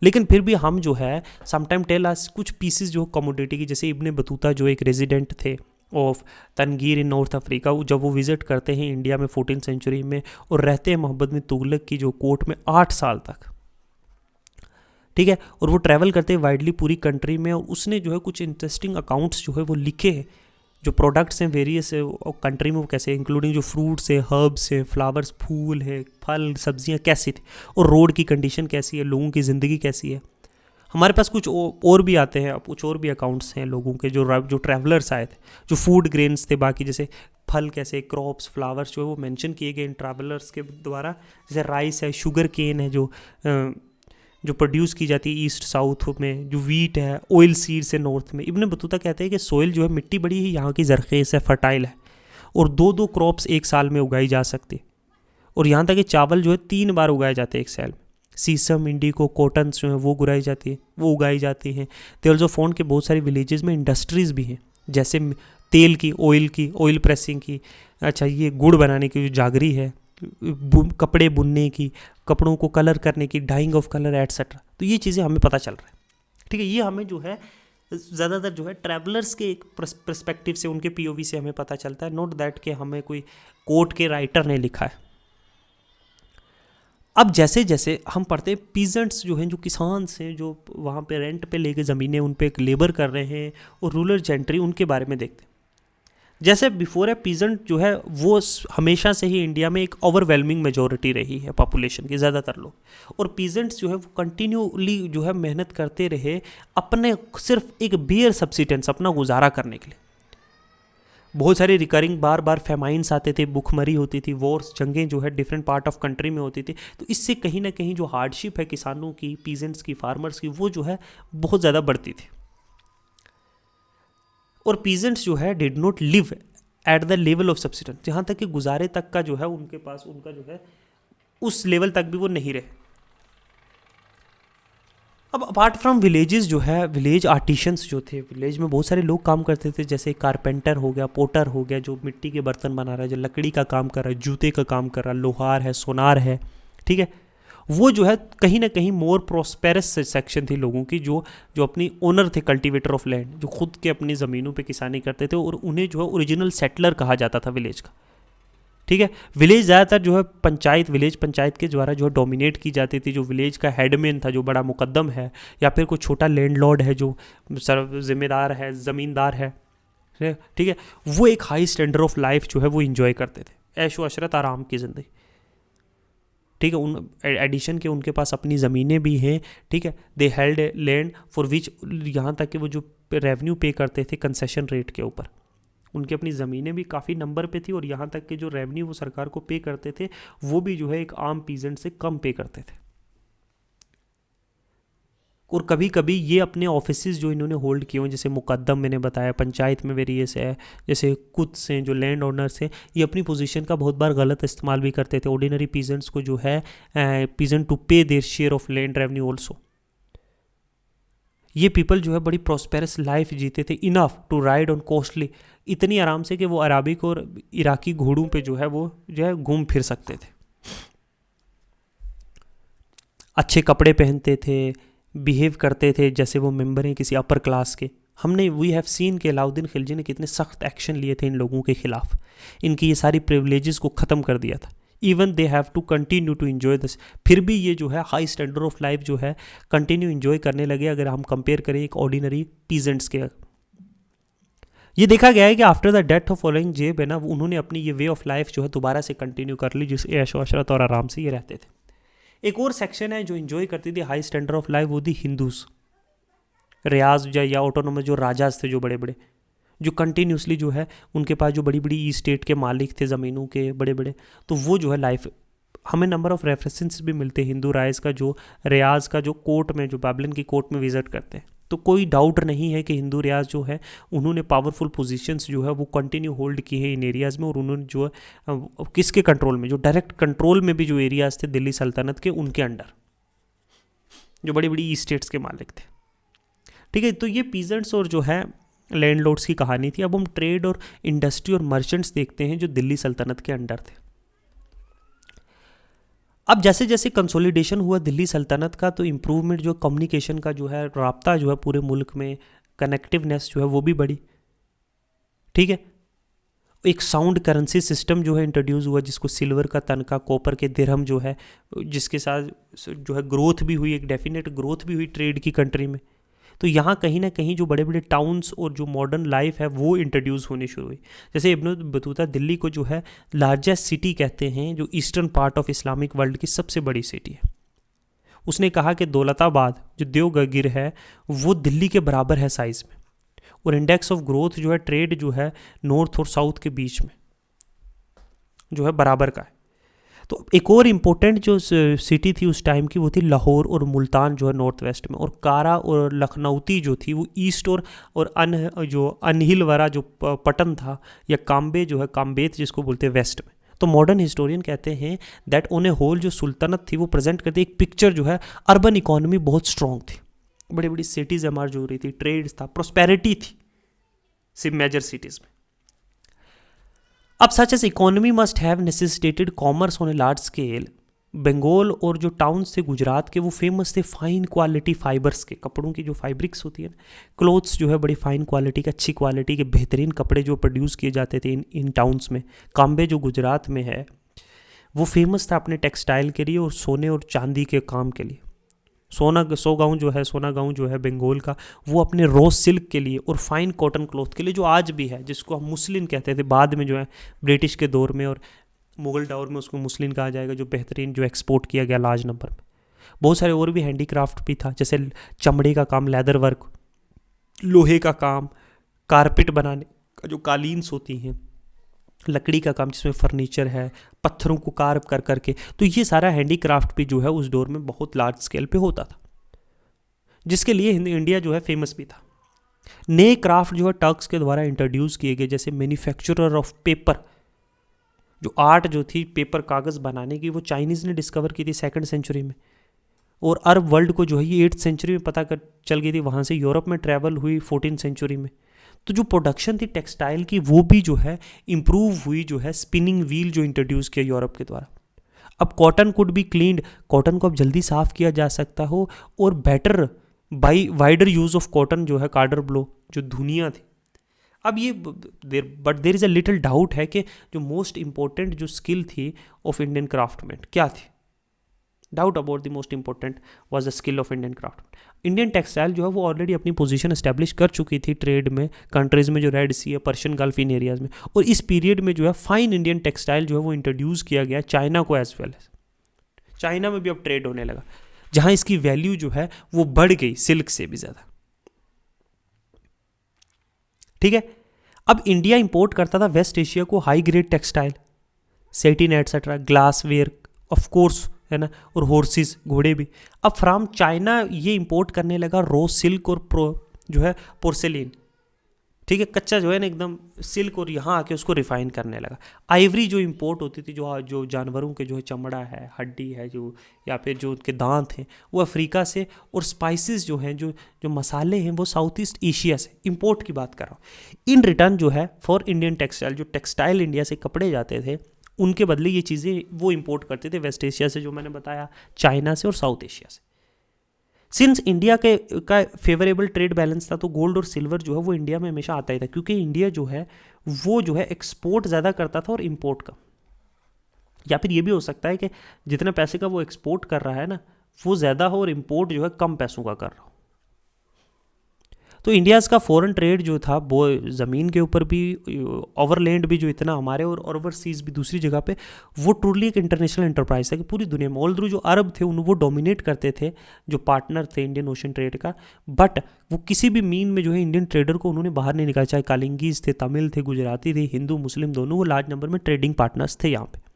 लेकिन फिर भी हम जो है समटाइम टेल अस कुछ पीसेस जो कमोडिटी की, जैसे इब्ने बतूता जो एक रेजिडेंट थे ऑफ तनगीर इन नॉर्थ अफ्रीका, जब वो विज़िट करते हैं इंडिया में 14th सेंचुरी में, और रहते हैं मोहम्मद बिन तुगलक की जो कोर्ट में 8 साल तक, ठीक है। और वो ट्रैवल करते हैं वाइडली पूरी कंट्री में, और उसने जो है कुछ इंटरेस्टिंग अकाउंट्स जो है वो लिखे हैं, जो प्रोडक्ट्स हैं वेरियस कंट्री में वो कैसे, इंक्लूडिंग जो फ्रूट्स है, हर्ब्स है, फ्लावर्स, फूल है, फल, सब्जियां कैसी थी, और रोड की कंडीशन कैसी है, लोगों की ज़िंदगी कैसी है। हमारे पास कुछ और भी आते हैं, अब कुछ और भी अकाउंट्स हैं लोगों के जो ट्रैवलर्स आए थे, जो फूड ग्रेन्स थे, बाकी जैसे फल कैसे, क्रॉप्स, फ्लावर्स जो है वो मेंशन किए गए इन ट्रैवलर्स के द्वारा। जैसे राइस है, शुगर केन है जो प्रोड्यूस की जाती है ईस्ट साउथ में, जो वीट है, ऑयल सीड्स है नॉर्थ में। इब्न बतूता कहते हैं कि सोइल जो है, मिट्टी बड़ी ही यहाँ की ज़रख़ेज़ है, फर्टाइल है, और 2-2 क्रॉप्स एक साल में उगाई जा सकती है। और यहाँ तक कि चावल जो है 3 बार उगाए जाते हैं एक साल में। सीसम, इंडिको, कॉटन जो है वो उगाई जाती हैं। दे ऑल्सो फाउंड के बहुत सारी विलेजेस में इंडस्ट्रीज़ भी हैं, जैसे तेल की, ऑयल प्रेसिंग की, अच्छा ये गुड़ बनाने की जो जागरी है, कपड़े बुनने की, कपड़ों को कलर करने की, डाइंग ऑफ कलर एटसेट्रा। तो ये चीज़ें हमें पता चल रहा है, ठीक है। ये हमें जो है ज़्यादातर जो है ट्रैवलर्स के एक पर्सपेक्टिव से, उनके पीओवी से हमें पता चलता है, नॉट दैट कि हमें कोई कोर्ट के राइटर ने लिखा है। अब जैसे जैसे हम पढ़ते हैं, पीजेंट्स जो हैं, जो किसान हैं, जो वहाँ पे रेंट पे लेके ज़मीनें उन पे लेबर कर रहे हैं, और रूरल जेंट्री, उनके बारे में देखते हैं। जैसे बिफोर है, पीजेंट जो है वो हमेशा से ही इंडिया में एक ओवरवेलमिंग मेजॉरिटी रही है पॉपुलेशन की, ज़्यादातर लोग, और पीजेंट्स जो है वो कंटिन्यूली जो है मेहनत करते रहे अपने सिर्फ एक बेयर सब्सिस्टेंस, अपना गुजारा करने के लिए। बहुत सारे रिकरिंग बार बार फेमाइंस आते थे, भुखमरी होती थी, वॉर्स, जंगें जो है डिफरेंट पार्ट ऑफ कंट्री में होती थी। तो इससे कहीं ना कहीं जो हार्डशिप है किसानों की, पीजेंट्स की, फार्मर्स की, वो जो है बहुत ज़्यादा बढ़ती थी। और पीजेंट्स जो है did not live at the level of subsistence, जहाँ तक कि गुजारे तक का जो है उनके पास, उनका जो है उस लेवल तक भी वो नहीं रहे। अब अपार्ट फ्रॉम विलेजेस जो है, विलेज आर्टिशंस जो थे, विलेज में बहुत सारे लोग काम करते थे, जैसे कारपेंटर हो गया, पोटर हो गया, जो मिट्टी के बर्तन बना रहा है, जो लकड़ी का काम कर रहा है, जूते का काम कर रहा है, लोहार है, सोनार है, ठीक है। वो जो है कहीं ना कहीं मोर प्रोस्पेरस सेक्शन थी लोगों की, जो अपनी ओनर थे, कल्टीवेटर ऑफ लैंड, जो खुद के अपनी ज़मीनों पे किसानी करते थे, और उन्हें जो है ओरिजिनल सेटलर कहा जाता था विलेज का, ठीक है। विलेज ज़्यादातर जो है विलेज पंचायत के द्वारा जो है डोमिनेट की जाती थी। जो विलेज का हेडमैन था, जो बड़ा मुकद्दम है, या फिर कोई छोटा लैंडलॉर्ड है, जो जिम्मेदार है, ज़मींदार है, ठीक है, वो एक हाई स्टैंडर्ड ऑफ लाइफ जो है वो इंजॉय करते थे, ऐशो अशरत, आराम की ज़िंदगी, ठीक है। उन एडिशन के उनके पास अपनी ज़मीनें भी हैं, ठीक है। दे हेल्ड लैंड फॉर विच, यहाँ तक कि वो जो रेवेन्यू पे करते थे कंसेशन रेट के ऊपर, उनकी अपनी ज़मीनें भी काफ़ी नंबर पे थी, और यहाँ तक कि जो रेवेन्यू वो सरकार को पे करते थे वो भी जो है एक आम पीजेंट से कम पे करते थे। और कभी कभी ये अपने ऑफिसेज जो इन्होंने होल्ड किए हुए, जैसे मुकद्दम मैंने बताया, पंचायत में वेरियस है, जैसे कुछ हैं जो लैंड ओनर्स हैं, ये अपनी पोजीशन का बहुत बार गलत इस्तेमाल भी करते थे। ऑर्डिनरी पीजेंट्स को जो है peasant to pay their share of land revenue also. ये पीपल जो है बड़ी प्रॉस्पेरस लाइफ जीते थे, enough to ride on costly, इतनी आराम से कि वो अराबिक और इराकी घोड़ों पे जो है वो जो है घूम फिर सकते थे, अच्छे कपड़े पहनते थे, बिहेव करते थे जैसे वो मेंबर हैं किसी अपर क्लास के। हमने वी हैव सीन कि अलाउद्दीन खिलजी ने कितने सख्त एक्शन लिए थे इन लोगों के खिलाफ, इनकी ये सारी प्रिविलेजेस को ख़त्म कर दिया था। Even they have to continue to enjoy this, फिर भी ये जो है हाई स्टैंडर्ड ऑफ लाइफ जो है कंटिन्यू इन्जॉय करने लगे, अगर हम कंपेयर करें एक ऑर्डिनरी पीजेंट्स के। ये देखा गया है कि after the death of Aurangzeb है ना, उन्होंने अपनी ये वे ऑफ लाइफ जो है दोबारा से कंटिन्यू कर ली, जिस ऐशो अशरत और आराम से ये रहते थे। एक और सेक्शन है जो इन्जॉय करती थी हाई स्टैंडर्ड ऑफ लाइफ, वो थी हिंदूज, रियाज या ऑटोनोमस जो राजाज थे, जो बड़े बड़े, जो कंटिन्यूसली जो है उनके पास जो बड़ी बड़ी ई स्टेट के मालिक थे ज़मीनों के बड़े बड़े, तो वो जो है लाइफ, हमें नंबर ऑफ रेफरेंसेस भी मिलते हैं हिंदू राइज का, जो रियाज का जो कोर्ट में, जो बैबलिन की कोर्ट में विजिट करते हैं। तो कोई डाउट नहीं है कि हिंदू रियाज जो है उन्होंने पावरफुल पोजीशंस जो है वो कंटिन्यू होल्ड किए हैं इन एरियाज़ में, और उन्होंने जो है किसके कंट्रोल में, जो डायरेक्ट कंट्रोल में भी जो एरियाज़ थे दिल्ली सल्तनत के, उनके अंडर जो बड़ी बड़ी ई स्टेट्स के मालिक थे, ठीक है। तो ये पीजेंट्स और जो है लैंडलॉर्ड्स की कहानी थी। अब हम ट्रेड और इंडस्ट्री और मर्चेंट्स देखते हैं जो दिल्ली सल्तनत के अंडर थे। अब जैसे जैसे कंसोलिडेशन हुआ दिल्ली सल्तनत का, तो इम्प्रूवमेंट जो कम्युनिकेशन का जो है, राब्ता जो है पूरे मुल्क में, कनेक्टिवनेस जो है वो भी बढ़ी, ठीक है। एक साउंड करेंसी सिस्टम जो है इंट्रोड्यूस हुआ, जिसको सिल्वर का तनका, कॉपर के दिरहम जो है, जिसके साथ जो है ग्रोथ भी हुई, एक डेफिनेट ग्रोथ भी हुई ट्रेड की कंट्री में। तो यहाँ कहीं ना कहीं जो बड़े बड़े टाउन्स और जो मॉडर्न लाइफ है वो इंट्रोड्यूस होनी शुरू हुई। जैसे इब्न बतूता दिल्ली को जो है लार्जेस्ट सिटी कहते हैं, जो eastern part of Islamic world की सबसे बड़ी सिटी है। उसने कहा कि दौलताबाद जो देवगिर है वो दिल्ली के बराबर है साइज़ में, और इंडेक्स ऑफ ग्रोथ जो है ट्रेड जो है नॉर्थ और साउथ के बीच में जो है बराबर का है। तो एक और इम्पोर्टेंट जो सिटी थी उस टाइम की वो थी लाहौर और मुल्तान जो है नॉर्थ वेस्ट में, और कारा और लखनऊती जो थी वो ईस्ट और जो अनहिलवरा जो पटन था या काम्बे जो है काम्बेत जिसको बोलते हैं वेस्ट में। तो मॉडर्न हिस्टोरियन कहते हैं दैट ऑन ए होल जो सुल्तनत थी वो प्रेजेंट करती एक पिक्चर जो है अर्बन इकोनॉमी बहुत स्ट्रॉन्ग थी, बड़ी बड़ी सिटीज़ एमर्ज हो रही थी, ट्रेड्स था, प्रोस्पेरिटी थी सिर्फ मेजर सिटीज़ में। अब such as economy must have necessitated commerce on a large scale. Bengal और जो टाउन्स थे गुजरात के वो फेमस थे फाइन क्वालिटी फाइबर्स के, कपड़ों की जो फाइब्रिक्स होती है ना, क्लोथ्स जो है बड़ी फाइन क्वालिटी के, अच्छी क्वालिटी के बेहतरीन कपड़े जो प्रोड्यूस किए जाते थे इन टाउन्स में। काम्बे जो गुजरात में है वो फेमस था अपने टेक्सटाइल के लिए और सोने और चांदी के काम के लिए। सोना गांव जो है बंगाल का वो अपने रोज सिल्क के लिए और फाइन कॉटन क्लॉथ के लिए, जो आज भी है, जिसको हम मुस्लिन कहते थे, बाद में जो है ब्रिटिश के दौर में और मुगल दौर में उसको मुस्लिन कहा जाएगा, जो बेहतरीन जो एक्सपोर्ट किया गया लार्ज नंबर में। बहुत सारे और भी हैंडीक्राफ्ट भी था, जैसे चमड़े का काम, लेदर वर्क, लोहे का काम, कारपेट बनाने का जो कालीन्स होती हैं, लकड़ी का काम जिसमें फर्नीचर है, पत्थरों को कार्व कर करके, तो ये सारा हैंडीक्राफ्ट भी जो है उस दौर में बहुत लार्ज स्केल पे होता था, जिसके लिए इंडिया जो है फेमस भी था। नए क्राफ्ट जो है टर्क्स के द्वारा इंट्रोड्यूस किए गए, जैसे मैन्युफैक्चरर ऑफ पेपर, जो आर्ट जो थी पेपर कागज़ बनाने की वो चाइनीज़ ने डिस्कवर की थी 2nd सेंचुरी में, और अरब वर्ल्ड को जो है ये 8th सेंचुरी में पता कर चल गई थी, वहाँ से यूरोप में ट्रैवल हुई 14th सेंचुरी में। तो जो प्रोडक्शन थी टेक्सटाइल की वो भी जो है इम्प्रूव हुई, जो है स्पिनिंग व्हील जो इंट्रोड्यूस किया यूरोप के द्वारा। अब cotton could be cleaned, cotton को अब जल्दी साफ़ किया जा सकता हो, और better by wider use of cotton जो है कार्डर ब्लो जो धुनिया थी। अब ये but there is a little doubt है कि जो मोस्ट इंपॉर्टेंट जो स्किल थी ऑफ इंडियन क्राफ्टमैन क्या थी। Doubt about the most important was the skill of Indian craftsman. Indian textile जो है वो ऑलरेडी अपनी पोजीशन एस्टेब्लिश कर चुकी थी ट्रेड में, कंट्रीज़ में जो रेड सी है, पर्शियन गल्फ इन एरियाज़ में, और इस पीरियड में जो है फाइन इंडियन टेक्सटाइल जो है वो इंट्रोड्यूस किया गया चाइना को एज वेल। चाइना में भी अब ट्रेड होने लगा, जहाँ इसकी वैल्यू जो है वो बढ़ गई सिल्क से भी ज़्यादा। ठीक है, अब इंडिया इंपोर्ट करता था वेस्ट एशिया को high grade textile, satin etcetera, glass ware of course है ना, और हॉर्सेस घोड़े भी। अब फ्रॉम चाइना ये इंपोर्ट करने लगा रॉ सिल्क और जो है पोर्सेलिन, ठीक है, कच्चा जो है ना एकदम सिल्क, और यहाँ आके उसको रिफाइन करने लगा। आइवरी जो इंपोर्ट होती थी, जो जानवरों के जो है चमड़ा है, हड्डी है जो, या फिर जो उनके दांत हैं वो अफ्रीका से, और स्पाइसेस जो हैं जो मसाले हैं वो साउथ ईस्ट एशिया से इंपोर्ट की बात कर रहा हूँ। इन रिटर्न जो है फॉर इंडियन टेक्सटाइल, जो टेक्सटाइल इंडिया से कपड़े जाते थे उनके बदले ये चीज़ें वो इंपोर्ट करते थे वेस्ट एशिया से, जो मैंने बताया चाइना से और साउथ एशिया से। सिंस इंडिया का फेवरेबल ट्रेड बैलेंस था, तो गोल्ड और सिल्वर जो है वो इंडिया में हमेशा आता ही था, क्योंकि इंडिया जो है वो जो है एक्सपोर्ट ज़्यादा करता था और इंपोर्ट का। या फिर ये भी हो सकता है कि जितने पैसे का वो एक्सपोर्ट कर रहा है ना वो ज़्यादा हो और इंपोर्ट जो है कम पैसों का कर रहा हो। तो इंडियाज़ का फॉरेन ट्रेड जो था वो ज़मीन के ऊपर भी, ओवरलैंड भी जो इतना हमारे, और ओवरसीज़ भी दूसरी जगह पे, वो ट्रूली एक इंटरनेशनल एंटरप्राइज है कि पूरी दुनिया में ऑल थ्रू जो अरब थे वो डोमिनेट करते थे, जो पार्टनर थे इंडियन ओशन ट्रेड का, बट वो किसी भी मीन में जो है इंडियन ट्रेडर को उन्होंने बाहर नहीं निकाला, चाहे कालिंगीज थे, तमिल थे, गुजराती थे, हिंदू मुस्लिम दोनों, वो लार्ज नंबर में ट्रेडिंग पार्टनर्स थे यहाँ पे।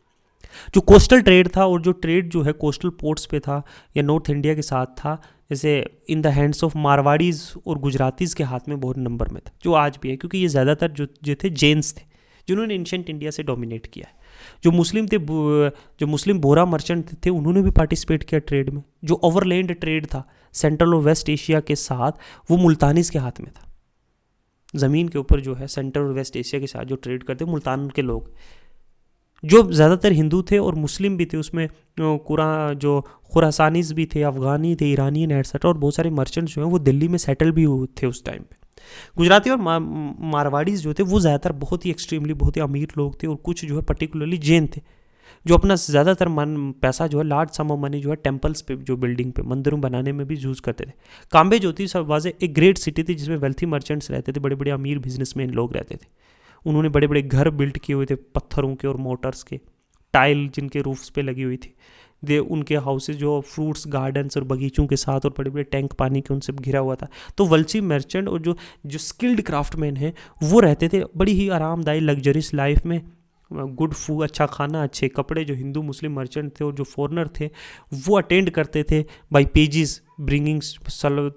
जो कोस्टल ट्रेड था, और जो ट्रेड जो है कोस्टल पोर्ट्स पे था या नॉर्थ इंडिया के साथ था, जैसे इन द हैंड्स ऑफ मारवाड़ीज़ और गुजरातीज़ के हाथ में बहुत नंबर में था, जो आज भी है, क्योंकि ये ज़्यादातर जो थे जेन्स थे जिन्होंने एंशिएंट इंडिया से डोमिनेट किया है। जो मुस्लिम थे, जो मुस्लिम बोरा मर्चेंट थे उन्होंने भी पार्टिसिपेट किया ट्रेड में। जो ओवरलैंड ट्रेड था सेंट्रल और वेस्ट एशिया के साथ, वो मुल्तानीज़ के हाथ में था। ज़मीन के ऊपर जो है सेंट्रल और वेस्ट एशिया के साथ जो ट्रेड करते मुल्तान के लोग, जो ज़्यादातर हिंदू थे और मुस्लिम भी थे, उसमें जो खुरासानीज़ भी थे, अफ़गानी थे, ईरानियन एटसेट्रा, और बहुत सारे मर्चेंट्स जो हैं वो दिल्ली में सेटल भी हुए थे उस टाइम पे। गुजराती और मारवाड़ीज़ जो थे वो ज़्यादातर बहुत ही एक्सट्रीमली बहुत ही अमीर लोग थे, और कुछ जो है पर्टिकुलरली जैन थे, जो अपना ज़्यादातर मन पैसा जो है, लार्ज सम ऑफ मनी जो है टेम्पल्स पे, जो बिल्डिंग पे, मंदिरों बनाने में भी यूज़ करते थे। काम्बे जो थी सब वाजे एक ग्रेट सिटी थी जिसमें वेल्थी मर्चेंट्स रहते थे, बड़े बड़े अमीर बिजनेसमैन लोग रहते थे। उन्होंने बड़े बड़े घर बिल्ड किए हुए थे पत्थरों के और मोटर्स के, टाइल जिनके रूफ्स पे लगी हुई थी। दे उनके हाउसेज जो फ्रूट्स गार्डन्स और बगीचों के साथ और बड़े बड़े टैंक पानी के उनसे घिरा हुआ था। तो वल्ची मर्चेंट और जो जो स्किल्ड क्राफ्टमैन हैं वो रहते थे बड़ी ही आरामदायी लग्जरियस लाइफ में, गुड फूड, अच्छा खाना, अच्छे कपड़े। जो हिंदू मुस्लिम मर्चेंट थे और जो फॉरनर थे वो अटेंड करते थे बाई पेजेस, ब्रिंगिंग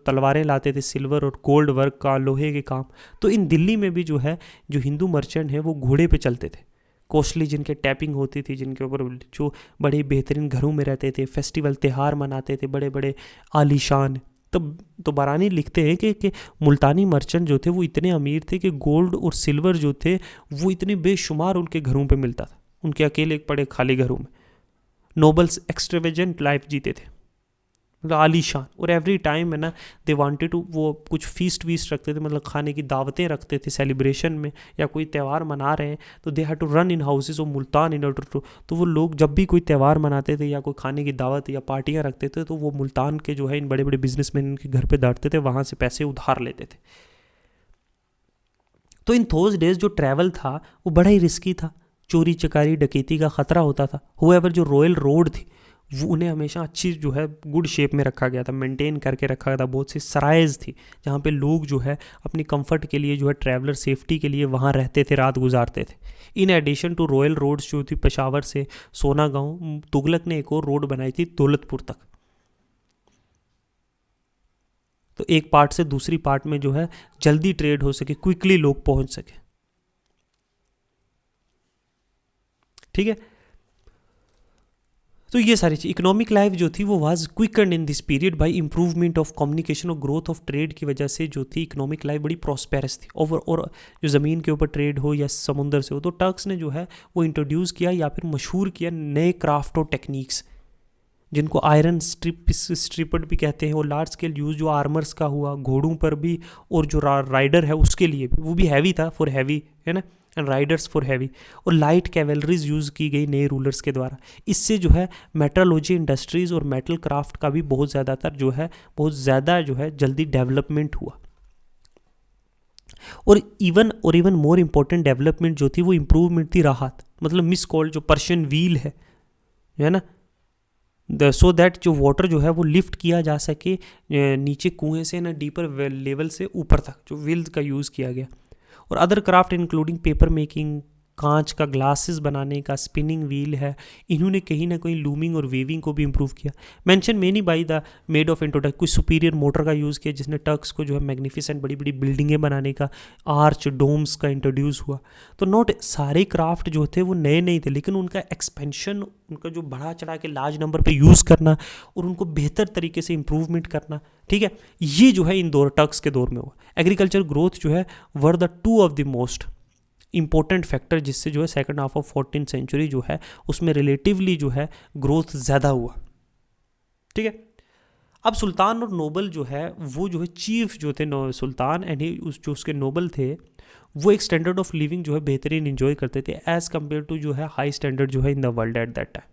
तलवारें लाते थे, सिल्वर और गोल्ड वर्क का, लोहे के काम। तो इन दिल्ली में भी जो है जो हिंदू मर्चेंट हैं वो घोड़े पे चलते थे, कॉस्टली जिनके टैपिंग होती थी, जिनके ऊपर जो बड़े बेहतरीन घरों में रहते थे, फेस्टिवल त्यौहार मनाते थे बड़े बड़े आलीशान। तब तो बारानी लिखते हैं कि मुल्तानी मर्चेंट जो थे वो इतने अमीर थे कि गोल्ड और सिल्वर जो थे वो इतने बेशुमार उनके घरों पे मिलता था, उनके अकेले पड़े खाली घरों में। नोबल्स एक्सट्रेवेजेंट लाइफ जीते थे, मतलब आलीशान। और एवरी टाइम है ना दे वांटेड टू, वो कुछ फीस्ट वीस्ट रखते थे, मतलब खाने की दावतें रखते थे सेलिब्रेशन में, या कोई त्यौहार मना रहे हैं तो they had to run in houses of Multan in order to. तो वो लोग जब भी कोई त्यौहार मनाते थे या कोई खाने की दावत या पार्टियां रखते थे तो वो मुल्तान के जो है इन बड़े बड़े बिजनेसमैन इनके घर पे दौड़ते थे, वहाँ से पैसे उधार लेते थे। तो इन थोज डेज जो ट्रैवल था वो बड़ा ही रिस्की था, चोरी चकारी डकैती का ख़तरा होता था। हुएवर जो रॉयल रोड थी वो उन्हें हमेशा अच्छी जो है गुड शेप में रखा गया था, मेंटेन करके रखा गया था। बहुत सी सराइज थी जहाँ पे लोग जो है अपनी कंफर्ट के लिए जो है ट्रैवलर सेफ्टी के लिए वहाँ रहते थे, रात गुजारते थे। In addition to royal roads जो थी पेशावर से सोना गांव, तुगलक ने एक और रोड बनाई थी दौलतपुर तक। तो एक पार्ट से दूसरी पार्ट में जो है जल्दी ट्रेड हो सके, क्विकली लोग पहुंच सके। ठीक है, तो ये सारी चीज इकोनॉमिक लाइफ जो थी वो was quicken in this period by improvement of communication और ग्रोथ ऑफ ट्रेड की वजह से जो थी इकोनॉमिक लाइफ बड़ी प्रॉस्पेरस थी। और जो ज़मीन के ऊपर ट्रेड हो या समुंदर से हो, तो टर्क्स ने जो है वो इंट्रोड्यूस किया या फिर मशहूर किया नए क्राफ्ट और टेक्निक्स, जिनको आयरन स्ट्रिपड भी कहते हैं। और लार्ज स्केल यूज़ जो आर्मर्स का हुआ घोड़ों पर भी, और जो राइडर है उसके लिए भी, वो भी हैवी था, फॉर हैवी है ना, एंड राइडर्स फॉर हैवी। और लाइट कैवेलरीज यूज़ की गई नए रूलर्स के द्वारा। इससे जो है मेट्रोलॉजी इंडस्ट्रीज़ और मेटल क्राफ्ट का भी बहुत ज़्यादा जो है जल्दी डेवलपमेंट हुआ। और इवन मोर इम्पोर्टेंट डेवलपमेंट जो थी वो इम्प्रूवमेंट थी राहत, मतलब मिस कॉल्ड जो पर्शियन व्हील है ना, सो दैट जो वाटर जो है वो लिफ्ट किया जा सके नीचे कुएं से ना डीपर लेवल से ऊपर तक, जो व्हील का यूज़ किया गया। और other craft including paper making, कांच का ग्लासेस बनाने का, स्पिनिंग व्हील है, इन्होंने कहीं ना कहीं लूमिंग और वीविंग को भी इंप्रूव किया। Mention many by the made of introduced, कुछ सुपीरियर मोटर का यूज़ किया जिसने टर्क्स को जो है मैग्निफिसेंट बड़ी बड़ी बिल्डिंगें बनाने का, आर्च डोम्स का इंट्रोड्यूस हुआ। तो नॉट सारे क्राफ्ट जो थे वो नए नहीं थे, लेकिन उनका एक्सपेंशन, उनका जो बढ़ा चढ़ा के लार्ज नंबर पे यूज़ करना और उनको बेहतर तरीके से इंप्रूवमेंट करना, ठीक है, ये जो है इन टर्क्स के दौर में हुआ। एग्रीकल्चर ग्रोथ जो है were the two of the most important factor, जिससे जो है second half of 14th century जो है उसमें रिलेटिवली जो है ग्रोथ ज़्यादा हुआ। ठीक है, अब सुल्तान और नोबल जो है वो जो है चीफ जो थे सुल्तान एंड जो उसके नोबल थे वो एक स्टैंडर्ड ऑफ लिविंग जो है बेहतरीन इंजॉय करते थे एज़ कम्पेयर टू जो है हाई स्टैंडर्ड जो है in the world at that time.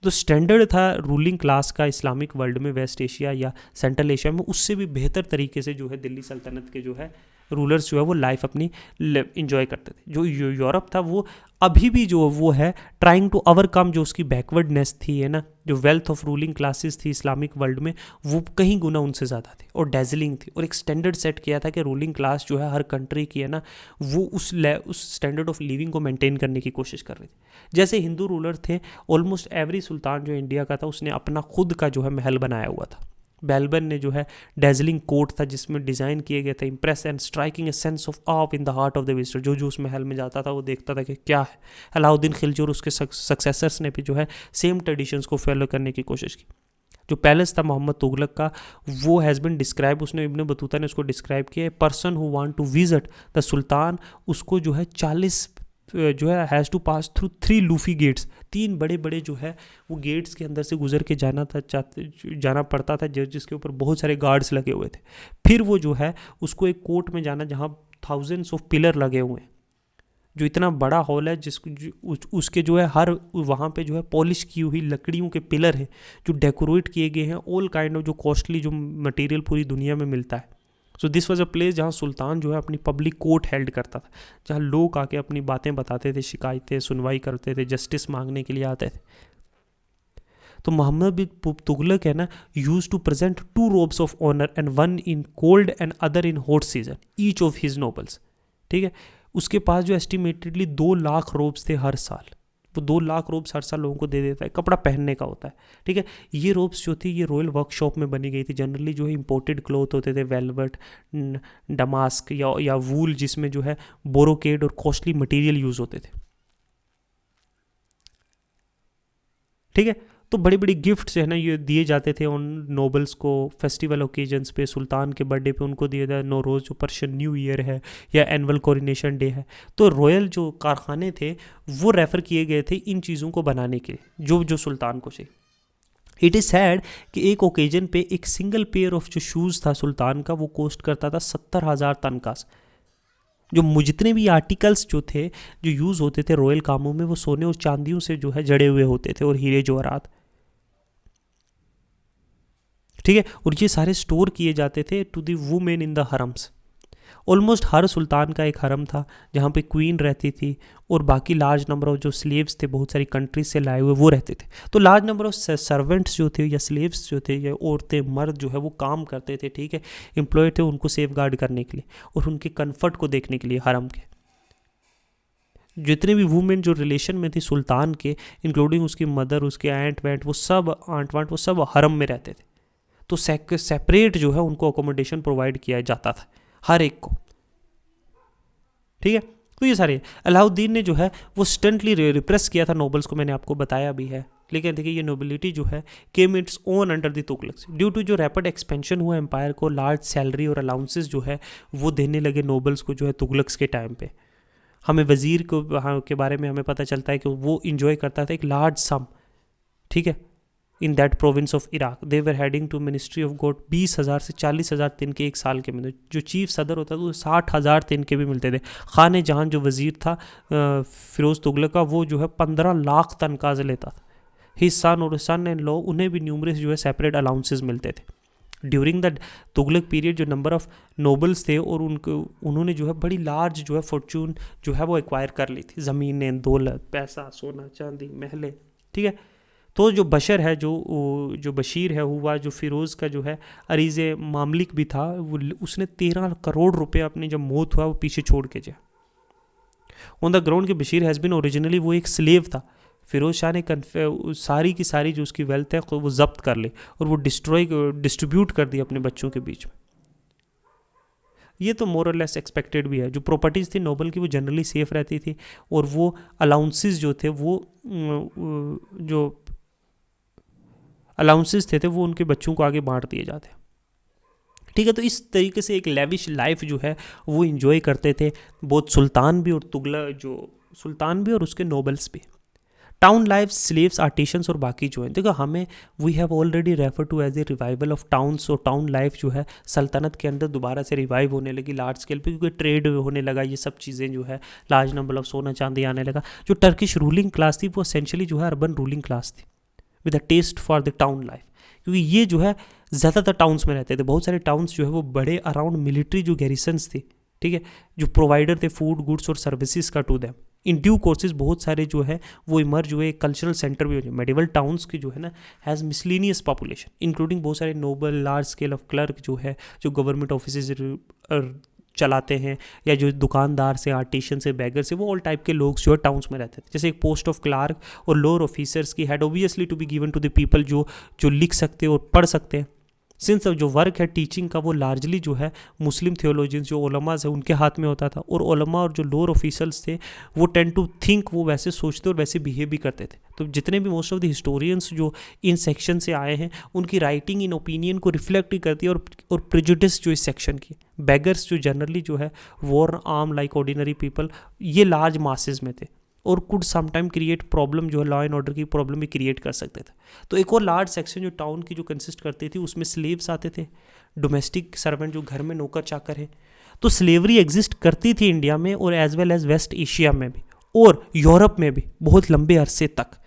तो स्टैंडर्ड था रूलिंग क्लास का इस्लामिक वर्ल्ड में, वेस्ट एशिया या सेंट्रल एशिया में, उससे भी बेहतर तरीके से जो है दिल्ली सल्तनत के जो है रूलर्स जो है वो लाइफ अपनी इंजॉय करते थे। जो यूरोप था वो अभी भी जो वो है ट्राइंग टू ओवरकम जो उसकी बैकवर्डनेस थी, है ना, जो वेल्थ ऑफ रूलिंग क्लासेस थी इस्लामिक वर्ल्ड में वो कहीं गुना उनसे ज़्यादा थी और डेजलिंग थी। और एक स्टैंडर्ड सेट किया था कि रूलिंग क्लास जो है हर कंट्री की है ना वो उस स्टैंडर्ड ऑफ लिविंग को मेंटेन करने की कोशिश कर रही थी। जैसे हिंदू रूलर थे, ऑलमोस्ट एवरी सुल्तान जो इंडिया का था उसने अपना खुद का जो है महल बनाया हुआ था। बेलबन ने जो है डेजलिंग कोट था जिसमें डिज़ाइन किए गए थे impress and striking a sense of of in the heart of the visitor. जो उस महल में जाता था वो देखता था कि क्या है। अलाउद्दीन खिलजी और उसके सक्सेसर्स ने भी जो है सेम ट्रेडिशंस को फॉलो करने की कोशिश की। जो पैलेस था मोहम्मद तुगलक का वो हैज़ बिन डिस्क्राइब, उसने इब्न बतूता ने उसको डिस्क्राइब किया, a person who want to visit the sultan, उसको जो है 40 जो है has to pass through 3 lofty gates, 3 बड़े बड़े जो है वो गेट्स के अंदर से गुजर के जाना पड़ता था जिसके ऊपर बहुत सारे गार्ड्स लगे हुए थे। फिर वो जो है उसको एक कोर्ट में जाना जहाँ थाउजेंड्स ऑफ पिलर लगे हुए हैं, जो इतना बड़ा हॉल है जिसको उसके जो है हर वहाँ पे जो है पॉलिश की हुई लकड़ियों के पिलर हैं जो डेकोरेट किए गए हैं, ऑल काइंड ऑफ जो कॉस्टली जो मटेरियल पूरी दुनिया में मिलता है। So this was a place जहाँ सुल्तान जो है अपनी पब्लिक कोर्ट हेल्ड करता था, जहाँ लोग आके अपनी बातें बताते थे, शिकायतें सुनवाई करते थे, जस्टिस मांगने के लिए आते थे। तो मोहम्मद बिन तुगलक है ना use to present 2 robes of honour and one in cold and other in hot season each of his nobles. ठीक है, उसके पास जो एस्टिमेटेडली 2 लाख रोब्स थे हर साल। वो 2 लाख रोब्स हर साल लोगों को दे देता है, कपड़ा पहनने का होता है। ठीक है, ये रोब्स जो थी ये रॉयल वर्कशॉप में बनी गई थी। जनरली जो है इंपोर्टेड क्लॉथ होते थे, वेलवेट, डमास्क या वूल, जिसमें जो है बोरोकेड और कॉस्टली मटेरियल यूज होते थे। ठीक है, तो बड़ी बड़ी गिफ्ट्स है ना ये दिए जाते थे उन नोबल्स को फेस्टिवल ओकेजन्स पे। सुल्तान के बर्थडे पे उनको दिया जाए, नौरोज़ जो पर्शियन न्यू ईयर है या एनुअल कोरोनेशन डे है। तो रॉयल जो कारखाने थे वो रेफ़र किए गए थे इन चीज़ों को बनाने के, जो जो सुल्तान को चाहिए। इट इज़ सैड कि एक ओकेजन पे एक सिंगल पेयर ऑफ जो शूज़ था सुल्तान का वो कॉस्ट करता था 70,000 तनख्वाह। जो जितने भी आर्टिकल्स जो थे जो यूज़ होते थे रॉयल कामों में, वो सोने और चांदियों से जो है जड़े हुए होते थे और हीरे जवाहरात। ठीक है, और ये सारे स्टोर किए जाते थे to the women in the harems. Almost हर सुल्तान का एक हरम था जहाँ पे क्वीन रहती थी और बाकी लार्ज नंबर ऑफ जो स्लेव्स थे बहुत सारी कंट्रीज से लाए हुए वो रहते थे। तो लार्ज नंबर ऑफ सर्वेंट्स जो थे या स्लेव्स जो थे या औरतें मर्द जो है वो काम करते थे। ठीक है, एम्प्लॉय थे उनको सेफ गार्ड करने के लिए और उनके कम्फर्ट को देखने के लिए हरम के। जितने भी वुमेन जो रिलेशन में थी सुल्तान के, इंक्लूडिंग उसकी मदर, उसके आंट वैंट, वो सब आंट वांट वो सब हरम में रहते थे। तो सेपरेट जो है उनको अकोमोडेशन प्रोवाइड किया जाता था हर एक को। ठीक है, तो ये सारे अलाउद्दीन ने जो है वो स्टंटली रिप्रेस किया था नोबल्स को, मैंने आपको बताया भी है। लेकिन देखिए ये नोबिलिटी जो है came its own under the Tughlaqs. Due to जो रैपिड एक्सपेंशन हुआ एम्पायर को, लार्ज सैलरी और अलाउंसेस जो है वो देने लगे नोबल्स को जो है तुगलक्स के टाइम पे। हमें वजीर को के बारे में हमें पता चलता है कि वो इंजॉय करता था एक लार्ज सम। ठीक है, in that province of Iraq they were heading to ministry of God 20,000 से 40,000 तिनके एक साल के मिलते। जो चीफ सदर होता था तो 60,000 तिनके भी मिलते थे। खान जहां जो वजीर था फिरोज तुगलक का, वो जो है 15 लाख तनख्वाह लेता था। हिज सन और सन एंड लॉ, उन्हें भी न्यूमरस जो है सेपरेट अलाउंसेस मिलते थे। ड्यूरिंग द तुगलक पीरियड जो नंबर ऑफ नोबल्स थे और उन्होंने जो है बड़ी लार्ज जो है फॉर्चून जो है वो एक्वायर कर ली थी, ज़मीनें, दौलत, पैसा, सोना चांदी, महलें। ठीक है, तो जो बशर है जो बशीर है हुआ, जो फ़िरोज़ का जो है अरीज़ मामलिक भी था, वो उसने 13 करोड़ रुपए अपनी जब मौत हुआ वो पीछे छोड़ के जाए। ऑन द ग्राउंड के बशीर हैज़ बिन ओरिजिनली वो एक स्लेव था। फ़िरोज़ शाह ने सारी की सारी जो उसकी वेल्थ है वो जब्त कर ली और वो डिस्ट्रीब्यूट कर दी अपने बच्चों के बीच में। ये तो मोर और लेस एक्सपेक्टेड भी है। जो प्रॉपर्टीज़ थी नोबल की वो जनरली सेफ रहती थी और वो अलाउंसेस जो थे वो जो अलाउंसेस थे वो उनके बच्चों को आगे बांट दिए जाते। ठीक है, तो इस तरीके से एक लेविश लाइफ जो है वो इंजॉय करते थे बहुत सुल्तान भी और तुगलक, जो सुल्तान भी और उसके नोबल्स भी। टाउन लाइफ, स्लेव्स, आर्टिशंस और बाकी जो है, देखो हमें we have already refer to as a revival of towns. और टाउन लाइफ जो है सल्तनत के अंदर दोबारा से रिवाइव होने लगी लार्ज स्केल पे, क्योंकि ट्रेड होने लगा, ये सब चीज़ें जो है लार्ज नंबर ऑफ सोना चांदी आने लगा। जो टर्किश रूलिंग क्लास थी वो एसेंशियली जो है अर्बन रूलिंग क्लास थी with a taste for the town life, क्योंकि ये जो है ज़्यादातर टाउन्स में रहते थे। बहुत सारे टाउन्स जो है वो बड़े अराउंड मिलिट्री जो गैरिसन्स थी। ठीक है, जो प्रोवाइडर थे फूड, गुड्स और सर्विसेज का to them. In due courses बहुत सारे जो है वो इमर्ज हुए, कल्चरल सेंटर भी हो जाए। मेडिवल टाउन्स की जो है ना हैज़ मिसलिनियस पॉपुलेशन इंक्लूडिंग बहुत सारे noble, large scale of clerk जो है जो गवर्नमेंट ऑफिस चलाते हैं, या जो दुकानदार से, आर्टिशन से, बैगर से, वो ऑल टाइप के लोग जो है टाउन्स में रहते थे। जैसे एक पोस्ट ऑफ क्लार्क और लोअर ऑफिसर्स की had obviously to be given to the people जो लिख सकते और पढ़ सकते हैं। सिंस जो वर्क है टीचिंग का वो लार्जली जो है मुस्लिम थियोलॉजियंस जो ओलमाज है उनके हाथ में होता था, और ओलमा और जो लोअर ऑफिसर्स थे वो टेंड टू थिंक, वो वैसे सोचते और वैसे बिहेव भी करते थे। तो जितने भी मोस्ट ऑफ द हिस्टोरियंस जो इन सेक्शन से आए हैं उनकी राइटिंग इन ओपिनियन को रिफ्लेक्ट ही करती है, और प्रेजुडिस जो इस सेक्शन की, बेगर्स जो जनरली जो है war arm like ordinary people, ये लार्ज मासेज में थे और कुड समटाइम क्रिएट प्रॉब्लम, जो है लॉ एंड ऑर्डर की प्रॉब्लम भी क्रिएट कर सकते थे। तो एक और लार्ज सेक्शन जो टाउन की जो कंसिस्ट करती थी उसमें स्लेव्स आते थे, डोमेस्टिक सर्वेंट जो घर में नौकर चाकर है। तो स्लेवरी एग्जिस्ट करती थी इंडिया में और as well as West Asia में भी और यूरोप में भी बहुत लंबे अरसे तक।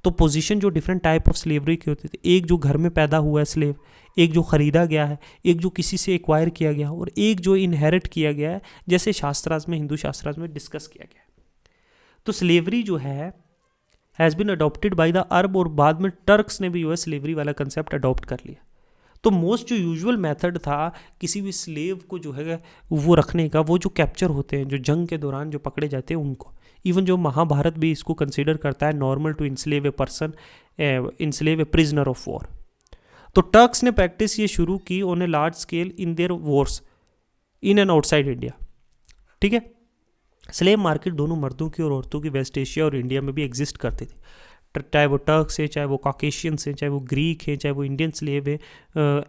तो पोजीशन जो डिफरेंट टाइप ऑफ स्लेवरी की होती थी, एक जो घर में पैदा हुआ है स्लेव, एक जो खरीदा गया है, एक जो किसी से एक्वायर किया गया और एक जो इनहेरिट किया गया है, जैसे शास्त्रार्थ में, हिंदू शास्त्रार्थ में डिस्कस किया गया है। तो स्लेवरी जो है has been adopted by the Arab और बाद में टर्क्स ने भी जो है स्लेवरी वाला कंसेप्ट अडॉप्ट कर लिया। तो मोस्ट जो यूजुअल मेथड था किसी भी स्लेव को जो है वो रखने का, वो जो कैप्चर होते हैं, जो जंग के दौरान जो पकड़े जाते हैं उनको, इवन जो महाभारत भी इसको कंसिडर करता है normal to enslave a person, enslave a prisoner of war. तो टर्क्स ने प्रैक्टिस ये शुरू की on a large scale in their wars in and outside India. ठीक है, स्लेव मार्केट दोनों मर्दों की और औरतों की वेस्ट एशिया और इंडिया में भी एग्जिस्ट करती थी, चाहे वो टर्क्स है, चाहे वो कॉकेशियंस हैं, चाहे वो ग्रीक है, चाहे वो इंडियन स्लेव है।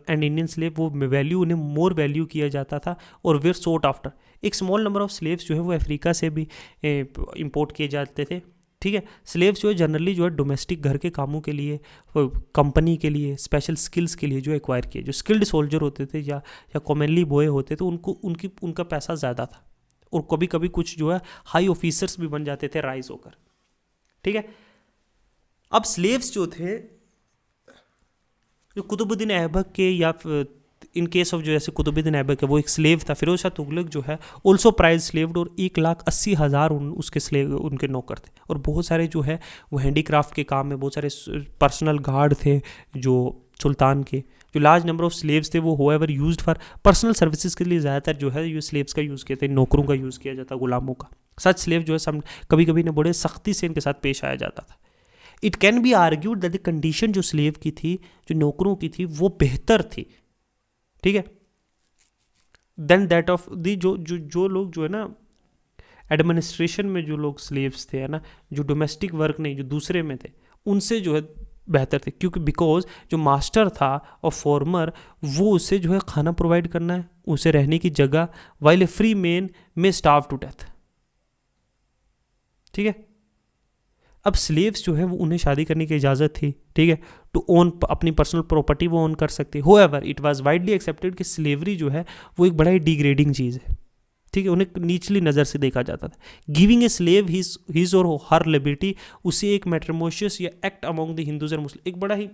एंड इंडियन स्लेव वो वैल्यू, उन्हें मोर वैल्यू किया जाता था और वेर सोट आफ्टर। एक स्मॉल नंबर ऑफ स्लेव्स जो है वो अफ्रीका से भी इंपोर्ट किए जाते थे। ठीक है, स्लेव्स जो है जनरली जो है डोमेस्टिक घर के कामों के लिए, कंपनी के लिए, स्पेशल स्किल्स के लिए जो एक्वायर किए, जो स्किल्ड सोल्जर होते थे या कॉमनली बॉय होते थे, उनका पैसा ज़्यादा था और कभी कभी कुछ जो है हाई ऑफिसर्स भी बन जाते थे राइज होकर। ठीक है, अब स्लेव्स जो थे, जो कुतुबुद्दीन ऐबक के या इन केस ऑफ जो जैसे कुतुबुद्दीन ऐबक है वो एक स्लेव था, फिरोज शाह तुगलक जो है ऑल्सो प्राइज स्लेव्ड और 1,80,000 उसके स्लेव, उनके नौकर थे। और बहुत सारे जो है वो हैंडीक्राफ्ट के काम में, बहुत सारे पर्सनल गार्ड थे जो सुल्तान के। जो लार्ज नंबर ऑफ स्लेव्स थे वो होएवर यूज्ड फॉर पर्सनल सर्विसेज के लिए ज़्यादातर जो है ये स्लेव्स का यूज़ किया था, नौकरों का यूज़ किया जाता, गुलामों का। सच स्लेव जो है कभी कभी ना बड़े सख्ती से इनके साथ पेश आया जाता था। It can be argued that the condition जो स्लेव की थी, जो नौकरों की थी, वो बेहतर थी, ठीक है, देन दैट ऑफ दी जो लोग जो है ना एडमिनिस्ट्रेशन में जो लोग स्लेव्स थे, है ना, जो डोमेस्टिक वर्क नहीं, जो दूसरे में थे, उनसे जो है बेहतर थे। क्योंकि बिकॉज जो मास्टर था और फॉर्मर, वो उसे जो है खाना प्रोवाइड करना है, उसे रहने की जगह, वाइल ए फ्री मैन में स्टार्व टू डेथ। ठीक है, अब स्लेव्स जो है वो उन्हें शादी करने की इजाज़त थी, ठीक है, टू ओन अपनी पर्सनल प्रॉपर्टी वो ओन कर सकते। होएवर इट वाज वाइडली एक्सेप्टेड कि स्लेवरी जो है वो एक बड़ा ही डिग्रेडिंग चीज़ है। ठीक है, उन्हें नीचली नज़र से देखा जाता था। गिविंग ए स्लेव हिज और हर लिबर्टी, उसे एक मैट्रिमोशियस या act among the Hindus and Muslim, एक बड़ा ही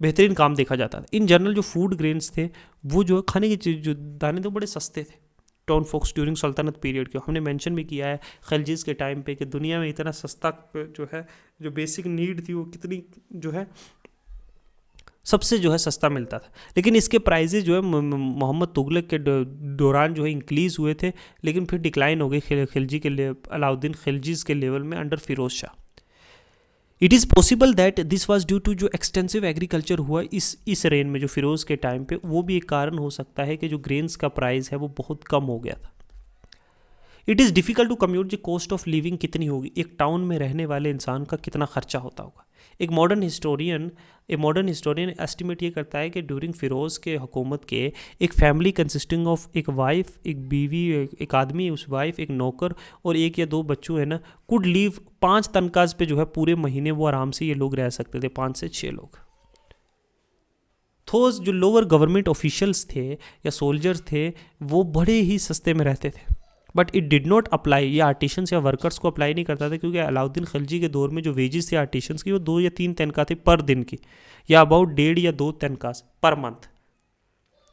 बेहतरीन काम देखा जाता था। इन जनरल जो फूड ग्रेन्स थे वो जो खाने की चीज, जो दाने थे, बड़े सस्ते थे। टॉन फॉक्स ड्यूरिंग सल्तनत पीरियड के हमने मेंशन भी किया है खिलजीज के टाइम पे कि दुनिया में इतना सस्ता जो है, जो बेसिक नीड थी वो कितनी जो है सबसे जो है सस्ता मिलता था। लेकिन इसके प्राइजेज जो है मोहम्मद तुगलक के दौरान जो है इंक्रीज़ हुए थे, लेकिन फिर डिक्लाइन हो गई खिलजी के अलाउद्दीन खिलजीज के लेवल में under Firoz Shah. It is possible that this was due to जो एक्सटेंसिव एग्रीकल्चर हुआ इस रेन में, जो फिरोज़ के टाइम पे, वो भी एक कारण हो सकता है कि जो ग्रेन्स का प्राइस है वो बहुत कम हो गया था। It is difficult to commute the cost of living कितनी होगी, एक टाउन में रहने वाले इंसान का कितना खर्चा होता होगा। एक मॉडर्न हिस्टोरियन एस्टिमेट ये करता है कि ड्यूरिंग फिरोज़ के हुकूमत के एक फैमिली कंसिस्टिंग ऑफ एक वाइफ, एक बीवी, एक आदमी, उस वाइफ, एक नौकर और एक या दो बच्चों है ना, कुड लीव 5 तनकाज पे जो है पूरे महीने वो आराम से ये लोग रह सकते थे, 5 से 6 लोग। तो जो लोअर गवर्नमेंट ऑफिशियल्स थे या सोल्जर्स थे वो बड़े ही सस्ते में रहते थे। But it did not apply, ये आर्टिशंस या वर्कर्स को अप्लाई नहीं करता था, क्योंकि अलाउद्दीन खिलजी के दौर में जो वेजेस थे आर्टिशंस की वो 2 या 3 तनख्वाह थी पर दिन की, या अबाउट 1.5 या 2 तनख्वाह पर मंथ।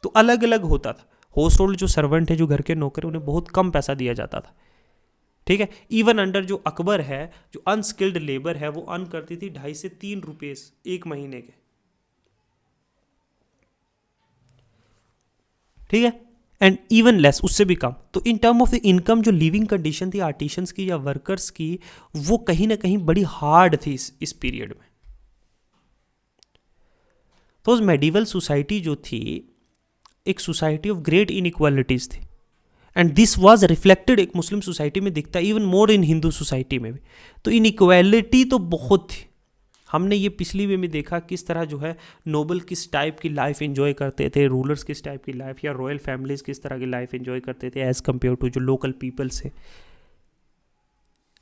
तो अलग अलग होता था। हाउस होल्ड जो सर्वेंट है, जो घर के नौकर, उन्हें बहुत कम पैसा दिया जाता था। ठीक है, इवन अंडर जो अकबर है, जो अनस्किल्ड लेबर है, वो अर्न करती थी 2.5 से 3 रुपीस एक महीने के। ठीक है, एंड इवन लेस, उससे भी कम। तो in term of the income जो लिविंग कंडीशन थी आर्टिशंस की या वर्कर्स की, वो कहीं ना कहीं बड़ी हार्ड थी इस पीरियड में। तो मेडिवल सोसाइटी जो थी एक सोसाइटी ऑफ ग्रेट इनइक्वालिटीज थी, एंड दिस वाज रिफ्लेक्टेड, एक मुस्लिम सोसाइटी में दिखता, इवन मोर इन हिंदू सोसाइटी में भी। तो इनइक्वालिटी तो बहुत थी। हमने ये पिछली वे में देखा किस तरह जो है नोबल किस टाइप की लाइफ एंजॉय करते थे, रूलर्स किस टाइप की लाइफ, या रॉयल फैमिलीज किस तरह की लाइफ एंजॉय करते थे एज कम्पेयर टू जो लोकल पीपल से।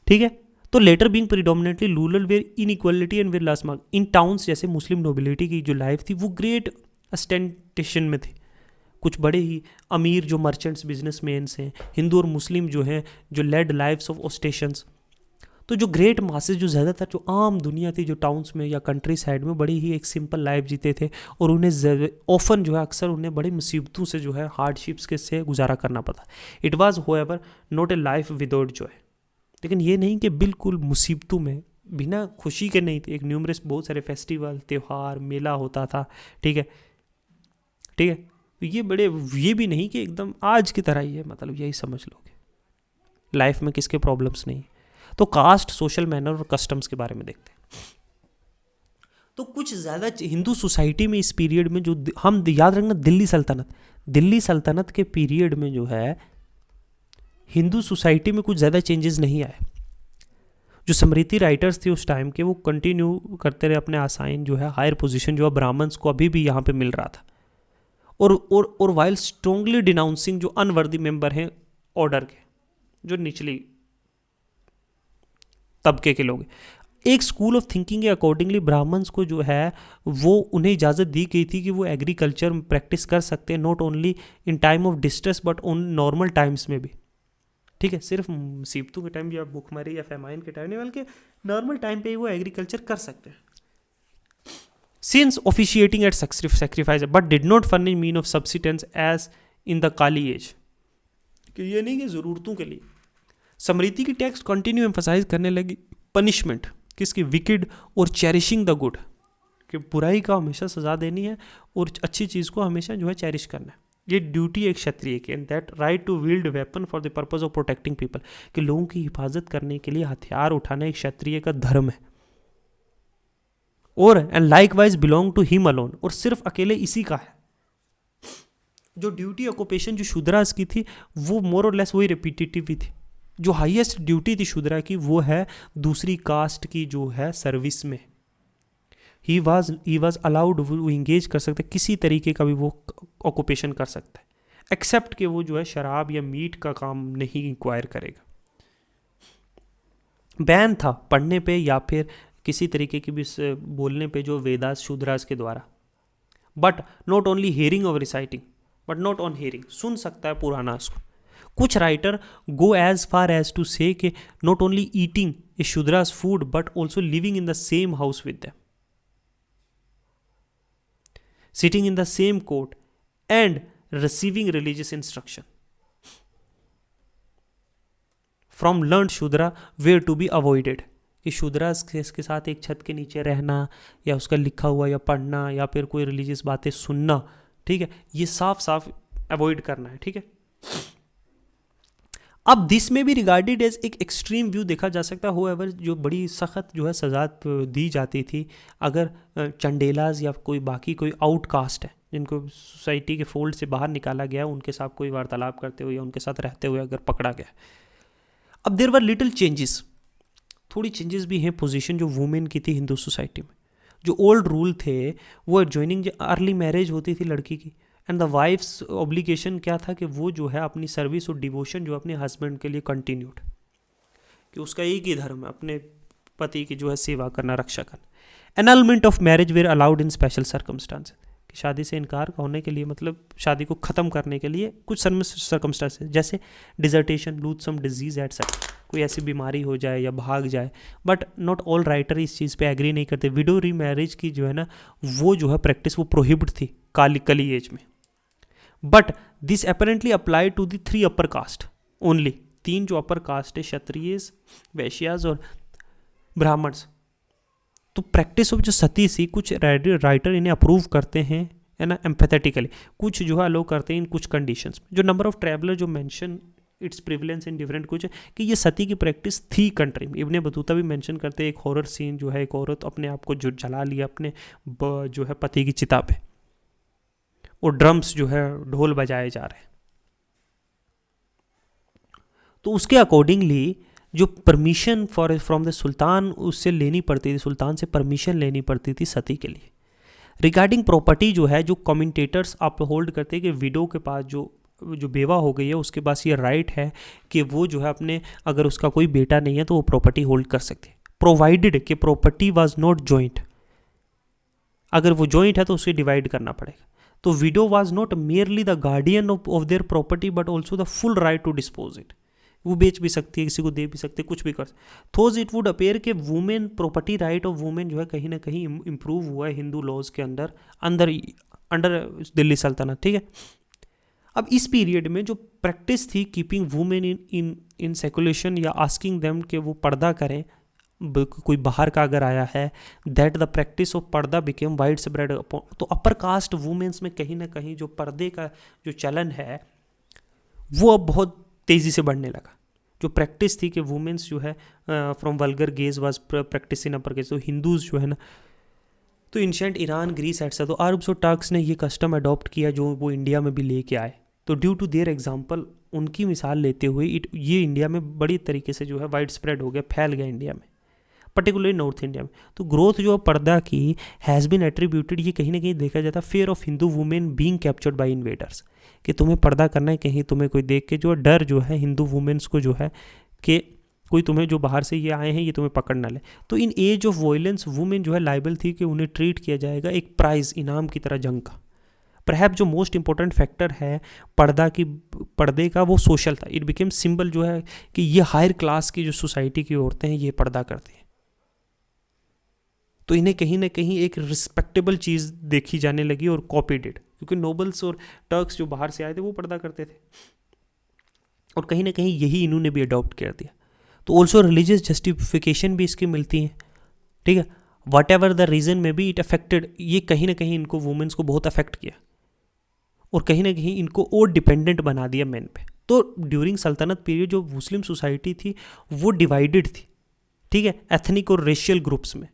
ठीक है, तो latter being predominantly rural where inequality and where last mark in towns, जैसे मुस्लिम नोबिलिटी की जो लाइफ थी वो ग्रेट अस्टेंटेशन में थी, कुछ बड़े ही अमीर जो मर्चेंट्स बिजनेसमैन्स हैं, हिंदू और मुस्लिम जो हैं, जो लेड लाइफ्स ऑफ ओस्टेशंस। तो जो ग्रेट मासेस, जो ज़्यादातर जो आम दुनिया थी, जो टाउन्स में या कंट्री साइड में बड़ी ही एक सिंपल लाइफ जीते थे, और उन्हें ऑफन जो है अक्सर उन्हें बड़ी मुसीबतों से जो है हार्डशिप्स के से गुजारा करना पड़ा। It was however not a life without joy, लेकिन ये नहीं कि बिल्कुल मुसीबतों में बिना खुशी के नहीं थे। एक न्यूमरस बहुत सारे फेस्टिवल, त्यौहार, मेला होता था, ठीक है, ठीक है। ये भी नहीं कि एकदम आज की तरह ही है, मतलब यही समझ लोगे लाइफ में किसके प्रॉब्लम्स नहीं। तो कास्ट, सोशल मैनर और कस्टम्स के बारे में देखते हैं। तो कुछ ज़्यादा हिंदू सोसाइटी में इस पीरियड में जो हम याद रखना, दिल्ली सल्तनत के पीरियड में जो है हिंदू सोसाइटी में कुछ ज़्यादा चेंजेस नहीं आए। जो स्मृति राइटर्स थे उस टाइम के, वो कंटिन्यू करते रहे अपने असाइन जो है हायर पोजीशन जो है ब्राह्मण्स को अभी भी यहाँ पे मिल रहा था, और वाइल स्ट्रांगली डिनाउंसिंग जो अनवर्दी मेंबर हैं ऑर्डर के, जो निचली तबके के लोग। एक स्कूल ऑफ थिंकिंग के अकॉर्डिंगली ब्राह्मण्स को जो है वो उन्हें इजाज़त दी गई थी कि वो एग्रीकल्चर में प्रैक्टिस कर सकते हैं, not only in time of distress but on normal times में भी, ठीक है। सिर्फ मुसीबतों के टाइम या भूखमरी या फेमाइन के टाइम नहीं, बल्कि नॉर्मल टाइम पे ही वो एग्रीकल्चर कर सकते हैं। Since officiating at sacrifice but did not furnish mean of subsistence as in the Kali age, कि ये नहीं कि ज़रूरतों के लिए। स्मृति की टेक्स्ट कंटिन्यू एम्फसाइज करने लगी पनिशमेंट किसकी, विकेड और चेरिशिंग द गुड, कि बुराई का हमेशा सजा देनी है और अच्छी चीज़ को हमेशा जो है चेरिश करना है। ये ड्यूटी एक क्षत्रिय की, and that right to wield weapon for the purpose of protecting people, कि लोगों की हिफाजत करने के लिए हथियार उठाना एक क्षत्रिय का धर्म है। और and likewise belong to him alone, और सिर्फ अकेले इसी का है। जो ड्यूटी ऑक्यूपेशन जो शूद्रास की थी वो मोर और लेस वही रिपीटेटिव ही थी। जो हाईएस्ट ड्यूटी थी शूद्रा की वो है दूसरी कास्ट की जो है सर्विस में। ही वॉज अलाउड, वो इंगेज कर सकते, किसी तरीके का भी वो ऑक्यूपेशन कर सकता है, एक्सेप्ट कि वो जो है शराब या मीट का काम नहीं इंक्वायर करेगा। बैन था पढ़ने पे या फिर किसी तरीके की भी बोलने पे जो वेदास शूद्रास के द्वारा, बट नॉट ओनली हियरिंग और reciting, but not on hearing, सुन सकता है पुराना उसको। कुछ writer go as far as to say कि not only eating a Shudras food but also living in the same house with them, sitting in the same court and receiving religious instruction from learned shudra were to be avoided, कि शूद्रा के साथ एक छत के नीचे रहना या उसका लिखा हुआ या पढ़ना या फिर कोई रिलीजियस बातें सुनना, ठीक है, ये साफ साफ अवॉइड करना है, ठीक है। अब दिस में भी रिगार्डेड एज एक एक्सट्रीम व्यू देखा जा सकता है। होएवर जो बड़ी सख्त जो है सजा दी जाती थी अगर चंडेलाज या कोई बाकी कोई आउटकास्ट है जिनको सोसाइटी के फोल्ड से बाहर निकाला गया, उनके साथ कोई वार्तालाप करते हुए या उनके साथ रहते हुए अगर पकड़ा गया। अब देयर वर लिटिल चेंजेस, थोड़ी चेंजेस भी हैं पोजीशन जो वुमेन की थी हिंदू सोसाइटी में। जो ओल्ड रूल थे वो ज्वाइनिंग, अर्ली मैरिज होती थी लड़की की, एंड द वाइफ्स ऑब्लिगेशन क्या था कि वो जो है अपनी सर्विस और डिवोशन जो अपने हस्बैंड के लिए कंटिन्यूड, कि उसका एक ही धर्म है अपने पति की जो है सेवा करना, रक्षा करना। Annulment of marriage were allowed in special circumstances, कि शादी से इनकार होने के लिए मतलब शादी को ख़त्म करने के लिए कुछ सर्कमस्टांसेस, जैसे डिजर्टेशन, लूथसम डिजीज एटसेट्रा, कोई ऐसी बीमारी हो जाए या भाग जाए। बट नॉट ऑल राइटर इस चीज़ पे एग्री नहीं करते। विडो री मैरिज की जो है ना वो जो है प्रैक्टिस वो प्रोहिबिट थी कली एज में। But this apparently apply to the 3 upper caste only, 3 जो अपर कास्ट है, क्षत्रियस, वैश्यास और ब्राह्मण्स। तो प्रैक्टिस ऑफ जो सती सी कुछ राइटर इन्हें अप्रूव करते हैं, है ना, एम्पैथेटिकली, कुछ जो है अलो करते हैं इन कुछ कंडीशंस। जो नंबर ऑफ ट्रैवलर जो mention it's prevalence in different, कुछ कि ये सती की प्रैक्टिस थी कंट्री में। इब्ने बतूता भी मेंशन करते हैं एक हॉरर सीन जो है, एक औरत अपने आप को जो जला लिया अपने जो है पति की चिता पे, और ड्रम्स जो है ढोल बजाए जा रहे हैं। तो उसके अकॉर्डिंगली जो परमिशन फ्रॉम द सुल्तान उससे लेनी पड़ती थी, सुल्तान से परमिशन लेनी पड़ती थी सती के लिए। रिगार्डिंग प्रॉपर्टी जो है, जो कमेंटेटर्स आप होल्ड करते हैं कि विडो के पास जो बेवा हो गई है उसके पास ये राइट है कि वो जो है अपने, अगर उसका कोई बेटा नहीं है तो वो प्रॉपर्टी होल्ड कर सकती है, प्रोवाइडेड कि प्रॉपर्टी वाज नॉट जॉइंट। अगर वो जॉइंट है तो उसे डिवाइड करना पड़ेगा। तो widow was not merely the guardian of their property but also the full right to dispose it. वो बेच भी सकती है, किसी को दे भी सकते, कुछ भी कर सकते। थोज इट वुड अपेयर कि women property right of women जो है कहीं ना कहीं इम्प्रूव हुआ है हिंदू लॉज के अंदर अंडर दिल्ली सल्तनत। ठीक है, अब इस पीरियड में जो प्रैक्टिस थी कीपिंग वुमेन इन सेकुलेशन या आस्किंग देम कि वो पर्दा करें, कोई बाहर का अगर आया है, दैट द प्रैक्टिस ऑफ पर्दा बिकेम वाइड स्प्रेड अपॉन। तो अपर कास्ट वुमेन्स में कहीं ना कहीं जो पर्दे का जो चलन है वो अब बहुत तेज़ी से बढ़ने लगा। जो प्रैक्टिस थी कि वुमेन्स जो है from vulgar gauge was practice in upper gauge, तो हिंदूज जो है ना, तो एंशिएंट ईरान, ग्रीस एटसेट्रा, तो अरब्स और टर्क्स ने ये कस्टम अडॉप्ट किया जो वो इंडिया में भी लेके आए। तो ड्यू टू देयर एग्जाम्पल, उनकी मिसाल लेते हुए ये इंडिया में बड़ी तरीके से जो है वाइड स्प्रेड हो गया, फैल गया इंडिया में, पर्टिकुलरली नॉर्थ इंडिया में। तो ग्रोथ जो पर्दा की हैज़ बीन एट्रीब्यूटेड, ये कहीं ना कहीं देखा जाता है fear of Hindu women being captured by invaders, कि तुम्हें पर्दा करना है, कहीं तुम्हें कोई देख के जो डर जो है हिंदू वुमेन्स को जो है कि कोई तुम्हें जो बाहर से ये आए हैं ये तुम्हें पकड़ ना ले। तो इन एज ऑफ वॉयलेंस वुमेन जो है लाइबल थी कि उन्हें ट्रीट किया जाएगा एक प्राइज, इनाम की तरह जंग का। परहैप जो मोस्ट इंपॉर्टेंट फैक्टर है पर्दे का वो सोशल था। इट बिकेम सिंबल जो है कि ये हायर क्लास की जो सोसाइटी की औरतें हैं ये पर्दा करती हैं, तो इन्हें कहीं ना कहीं एक रिस्पेक्टेबल चीज़ देखी जाने लगी और कॉपीड इट, क्योंकि नोबल्स और टर्क्स जो बाहर से आए थे वो पर्दा करते थे और कहीं ना कहीं यही इन्होंने भी अडॉप्ट कर दिया। तो ऑल्सो रिलीजियस जस्टिफिकेशन भी इसकी मिलती है। ठीक है, वट एवर द रीज़न में भी इट अफेक्टेड, ये कहीं ना कहीं इनको वुमेन्स को बहुत अफेक्ट किया और कहीं ना कहीं इनको और डिपेंडेंट बना दिया मेन पे। तो ड्यूरिंग सल्तनत पीरियड जो मुस्लिम सोसाइटी थी वो डिवाइडेड थी, ठीक है, एथनिक और रेशियल ग्रुप्स में।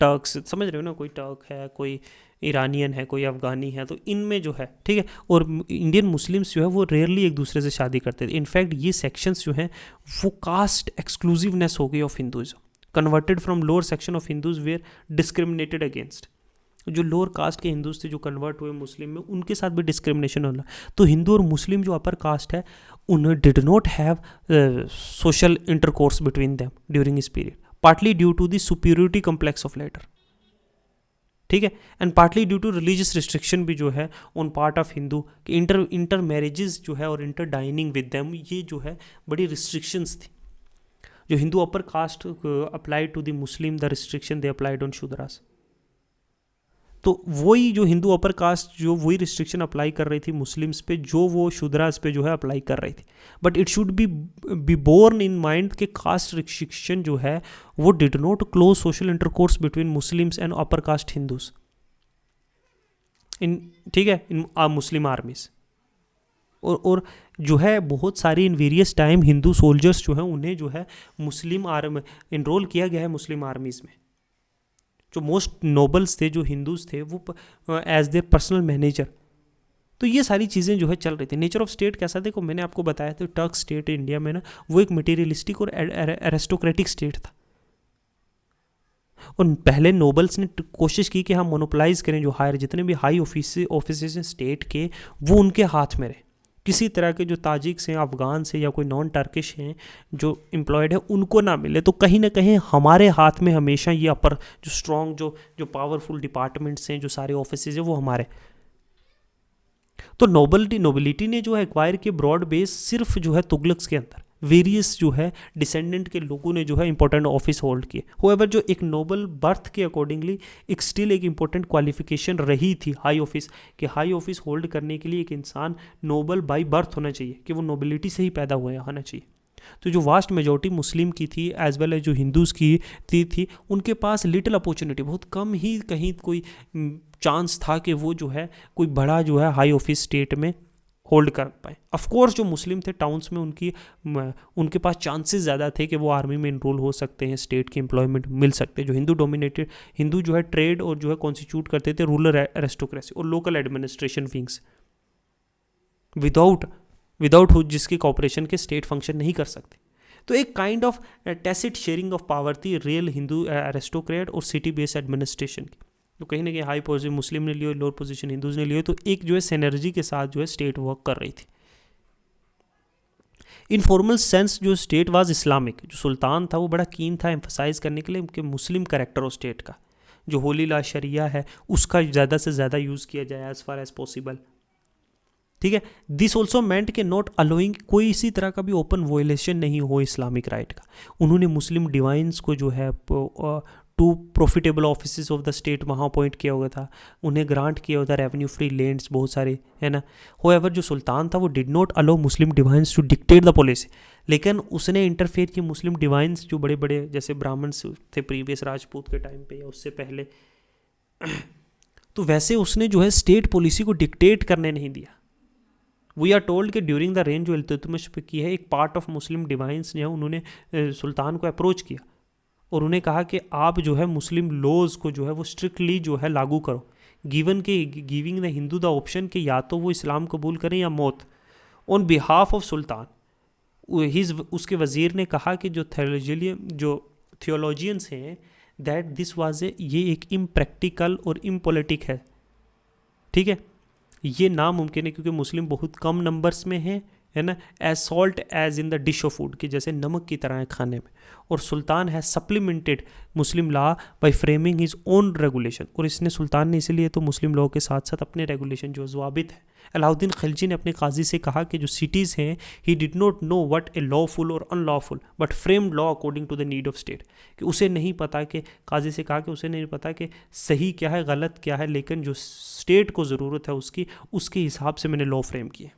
टर्क्स, समझ रहे हो ना, कोई टर्क है, कोई ईरानियन है, कोई अफ़गानी है, तो इनमें जो है, ठीक है, और इंडियन मुस्लिम्स जो है वो रेयरली एक दूसरे से शादी करते थे। इनफैक्ट ये सेक्शंस जो हैं वो कास्ट एक्सक्लूसिवनेस हो गई of Hindus, converted from lower section of Hindus were discriminated against. जो लोअर कास्ट के हिंदूज थे जो कन्वर्ट हुए मुस्लिम में, उनके साथ भी डिस्क्रिमिनेशन होना। तो हिंदू और मुस्लिम जो अपर कास्ट है उन्हें did not have social intercourse between them during इस period, partly due to the superiority complex of latter. ठीक है, and partly due to religious restriction भी जो है ऑन पार्ट ऑफ हिंदू कि इंटर मैरिजेस जो है और इंटर डाइनिंग विद देम, ये जो है बड़ी रिस्ट्रिक्शंस थी। जो Hindu upper caste applied to the Muslim, the restriction they applied on Shudras. तो वही जो हिंदू अपर कास्ट जो वही रिस्ट्रिक्शन अप्लाई कर रही थी मुस्लिम्स पे जो वो शूद्रास पे जो है अप्लाई कर रही थी। But it should be borne in mind कि कास्ट रिस्ट्रिक्शन जो है वो did not close social intercourse between Muslims and upper caste Hindus in, ठीक है, इन मुस्लिम आर्मीज। और जो है बहुत सारी in various time Hindu soldiers जो हैं उन्हें जो है मुस्लिम आर्मी इनरोल किया गया है मुस्लिम आर्मीज़ में। जो मोस्ट नोबल्स थे जो हिंदूज थे वो एज देयर पर्सनल मैनेजर। तो ये सारी चीज़ें जो है चल रही थी। नेचर ऑफ स्टेट कैसा, देखो मैंने आपको बताया था टर्क स्टेट इंडिया में ना वो एक मटेरियलिस्टिक और एरिस्टोक्रेटिक स्टेट था। और पहले नोबल्स ने कोशिश की कि हम मोनोपलाइज करें जो हायर जितने भी हाई ऑफिस हैं स्टेट के वो उनके हाथ में रहे। किसी तरह के जो ताजिक्स हैं, अफ़गान से या कोई नॉन टर्किश हैं जो एम्प्लॉयड है उनको ना मिले। तो कहीं ना कहीं हमारे हाथ में हमेशा ये अपर जो स्ट्रॉन्ग जो पावरफुल डिपार्टमेंट्स हैं, जो सारे ऑफिसेज हैं वो हमारे। तो नोबिलिटी ने जो है एक्वायर के ब्रॉड बेस सिर्फ जो है तुगलक्स के अंदर वेरियस जो है डिसेंडेंट के लोगों ने जो है इंपॉर्टेंट ऑफिस होल्ड किए। होएवर जो एक नोबल बर्थ के अकॉर्डिंगली एक स्टिल एक इंपॉर्टेंट क्वालिफिकेशन रही थी हाई ऑफिस, कि हाई ऑफिस होल्ड करने के लिए एक इंसान नोबल बाई बर्थ होना चाहिए, कि वो नोबिलिटी से ही पैदा हुआ होना चाहिए। तो जो वास्ट मेजॉरिटी मुस्लिम की थी एज वेल एज जो हिंदूज़ की थी उनके पास लिटिल अपॉर्चुनिटी, बहुत कम ही कहीं कोई चांस था कि वो जो है कोई बड़ा जो है हाई ऑफिस स्टेट में होल्ड कर पाए। ऑफकोर्स जो मुस्लिम थे टाउन्स में उनके पास चांसेस ज़्यादा थे कि वो आर्मी में इनरोल हो सकते हैं, स्टेट की एम्प्लॉयमेंट मिल सकते हैं। जो हिंदू जो है ट्रेड और जो है कॉन्स्टिट्यूट करते थे रूरल एरिस्टोक्रेसी और लोकल एडमिनिस्ट्रेशन विंग्स, विदाउट जिसके कॉपरेशन के स्टेट फंक्शन नहीं कर सकते। तो एक kind of tacit sharing of power थी रियल हिंदू एरिस्टोक्रेट और सिटी बेस्ड एडमिनिस्ट्रेशन की। तो कहीं ना कहीं हाई पोजीशन मुस्लिम ने लियो, लोअर पोजीशन हिंदूज ने लियो, तो एक जो है सिनर्जी के साथ जो है स्टेट वर्क कर रही थी। इन फॉर्मल सेंस जो स्टेट वाज इस्लामिक, जो सुल्तान था वो बड़ा कीन था एम्फसाइज करने के लिए कि मुस्लिम करेक्टर ऑफ स्टेट का, जो होली ला शरिया है उसका ज़्यादा से ज़्यादा यूज़ किया जाए एज़ फार एज पॉसिबल, ठीक है। दिस ऑल्सो मेंट के नॉट अलोइंग कोई इसी तरह का भी ओपन वोलेशन नहीं हो इस्लामिक राइट का। उन्होंने मुस्लिम डिवाइंस को जो है to profitable office of the state वहाँ अपॉइंट किया हुआ था, उन्हें ग्रांट किया हुआ था रेवेन्यू फ्री लैंड्स बहुत सारे, है ना। होएवर जो सुल्तान था वो did not allow Muslim divines to dictate the policy, लेकिन उसने इंटरफेयर किया मुस्लिम डिवाइंस जो बड़े बड़े जैसे ब्राह्मण्स थे प्रीवियस राजपूत के टाइम पे या उससे पहले, तो वैसे उसने जो है स्टेट पॉलिसी को डिक्टेट करने नहीं दिया। वी आर टोल्ड कि ड्यूरिंग द रेन जो इल्तुतमिश पे की है, एक पार्ट ऑफ मुस्लिम डिवाइंस ने उन्होंने सुल्तान को अप्रोच किया और उन्हें कहा कि आप जो है मुस्लिम लॉज को जो है वो स्ट्रिक्टली जो है लागू करो, giving the Hindu the option कि या तो वो इस्लाम कबूल करें या मौत। ऑन बिहाफ ऑफ सुल्तान उसके वज़ीर ने कहा कि जो थियोलॉजियंस हैं दैट दिस वाज ये एक इम्प्रैक्टिकल और इम्पॉलिटिक है, ठीक है, ये नामुमकिन है क्योंकि मुस्लिम बहुत कम नंबर्स में हैं, है ना, as salt as in the dish of food, कि जैसे नमक की तरह है खाने में। और सुल्तान है supplemented Muslim law by framing his own regulation, और इसने सुल्तान ने इसीलिए तो मुस्लिम लॉ के साथ साथ अपने रेगुलेशन जो ज़वाबित है। अलाउद्दीन खिलजी ने अपने काजी से कहा कि जो सिटीज़ हैं he did not know what a lawful और unlawful but framed law according to the need of state, कि उसे नहीं पता कि काजी से कहा कि उसे नहीं पता कि सही क्या है गलत क्या है, लेकिन जो स्टेट को ज़रूरत है उसके हिसाब से मैंने लॉ फ्रेम किए।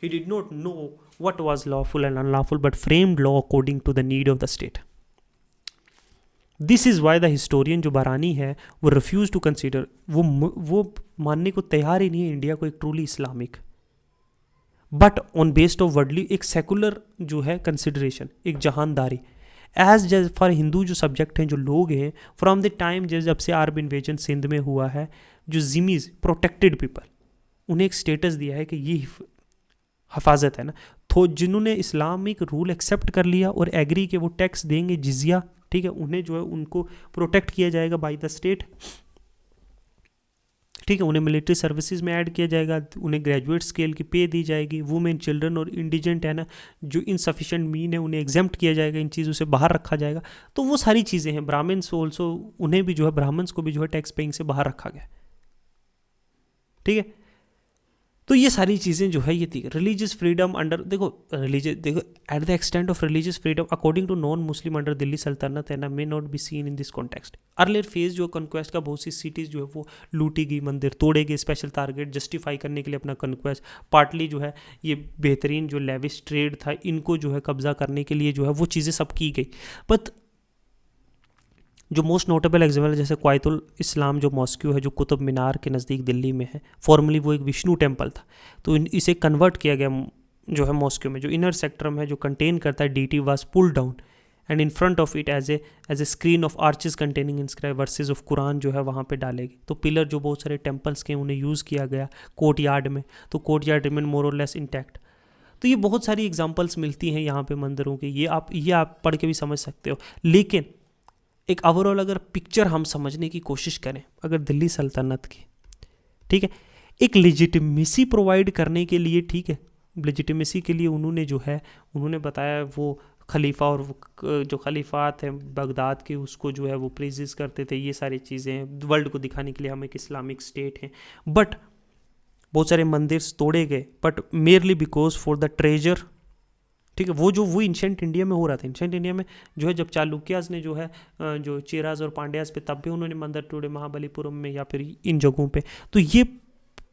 He did not know what was lawful and unlawful, but framed law according to the need of the state. This is why the historian जो बारानी है वो refuse to consider, वो मानने को तैयार ही नहीं है इंडिया को एक truly Islamic, but on based of worldly एक सेकुलर जो है कंसिडरेशन, एक जहानदारी एज फॉर हिंदू जो सब्जेक्ट हैं, जो लोग हैं फ्रॉम द टाइम जब से आर्ब इन्वेजन सिंध में हुआ है, जो जिमीज प्रोटेक्टेड पीपल, उन्हें एक स्टेटस दिया है कि ये हफाजत है ना, तो जिन्होंने इस्लामिक रूल एक्सेप्ट कर लिया और एग्री के वो टैक्स देंगे जिजिया, ठीक है, उन्हें जो है उनको प्रोटेक्ट किया जाएगा बाय द स्टेट, ठीक है, उन्हें मिलिट्री सर्विसेज में ऐड किया जाएगा, उन्हें ग्रेजुएट स्केल की पे दी जाएगी, वुमेन चिल्ड्रन और इंडिजेंट है ना जो इनसफिशेंट मीन है उन्हें एग्जेम्प्ट किया जाएगा, इन चीज़ों से बाहर रखा जाएगा। तो वो सारी चीज़ें हैं। ब्राह्मण्स ऑल्सो, उन्हें भी जो है ब्राह्मण्स को भी जो है टैक्स पेइंग से बाहर रखा गया, ठीक है। तो ये सारी चीज़ें जो है ये थी। रिलीजियस फ्रीडम अंडर, देखो at the extent of religious freedom according to non Muslim under Delhi सल्तनत है ना may not be seen in this context. Earlier phase जो कॉन्क्वेस्ट का बहुत सी सिटीज़ जो है वो लूटी गई, मंदिर तोड़े गए, स्पेशल टारगेट जस्टिफाई करने के लिए अपना कॉन्क्वेस्ट, पार्टली जो है ये बेहतरीन जो लेविश ट्रेड था इनको जो है कब्जा करने के लिए जो है वो चीज़ें सब की गई। बट जो मोस्ट नोटेबल एग्जाम्पल जैसे क्वाइतुल इस्लाम जो मॉस्क्यू है जो कुतुब मीनार के नज़दीक दिल्ली में है, फॉर्मली वो एक विष्णु टेम्पल था, तो इसे कन्वर्ट किया गया जो है मॉस्क्यू में, जो इनर सेक्टर में जो कंटेन करता है डीटी was pull down and in front of it as a screen of arches containing inscribe verses of Quran जो है वहाँ पे डाले गए। तो पिलर जो बहुत सारे टेम्पल्स के उन्हें यूज़ किया गया कोर्ट यार्ड में, तो कोर्ट यार्ड रिमेन मोर और लेस इंटैक्ट। तो ये बहुत सारी एग्जाम्पल्स मिलती हैं यहाँ पे मंदिरों के, ये आप पढ़ के भी समझ सकते हो। लेकिन एक ओवरऑल अगर पिक्चर हम समझने की कोशिश करें अगर दिल्ली सल्तनत की, ठीक है, एक लेजिटिमेसी प्रोवाइड करने के लिए, ठीक है, लेजिटिमेसी के लिए उन्होंने बताया वो खलीफा और जो खलीफात हैं बगदाद के उसको जो है वो प्रेजेस करते थे, ये सारी चीज़ें वर्ल्ड को दिखाने के लिए हम एक इस्लामिक स्टेट हैं। बट बहुत सारे मंदिर तोड़े गए, but merely because for the treasure, ठीक है, वो एंशिएंट इंडिया में हो रहा था। एंशिएंट इंडिया में जो है जब चालुक्यास ने जो है जो चेराज और पांड्यास पे, तब भी उन्होंने मंदिर तोड़े महाबलीपुरम में या फिर इन जगहों पे। तो ये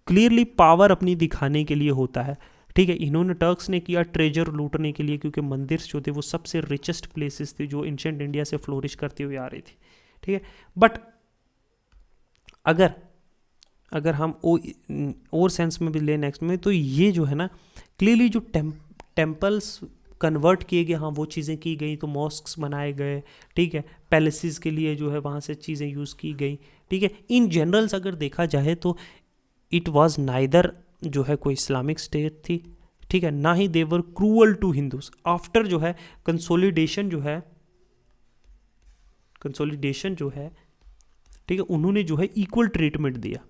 क्लियरली पावर अपनी दिखाने के लिए होता है, ठीक है। इन्होंने टर्क्स ने किया ट्रेजर लूटने के लिए, क्योंकि मंदिर जो थे वो सबसे रिचेस्ट प्लेसेस थे जो एंशिएंट इंडिया से फ्लोरिश करती हुई आ रही थी, ठीक है। बट अगर हम और सेंस में भी ले नेक्स्ट में, तो ये जो है ना क्लियरली जो टेम्पल्स कन्वर्ट किए गए, हाँ वो चीज़ें की गई, तो मॉस्क्स बनाए गए, ठीक है, पैलेसेस के लिए जो है वहाँ से चीज़ें यूज़ की गई, ठीक है। इन जनरल्स अगर देखा जाए तो इट वाज नाइदर जो है कोई इस्लामिक स्टेट थी, ठीक है, ना ही देवर क्रूअल टू हिंदूज। आफ्टर जो है कंसोलिडेशन जो है, ठीक है, उन्होंने जो है इक्वल ट्रीटमेंट दिया,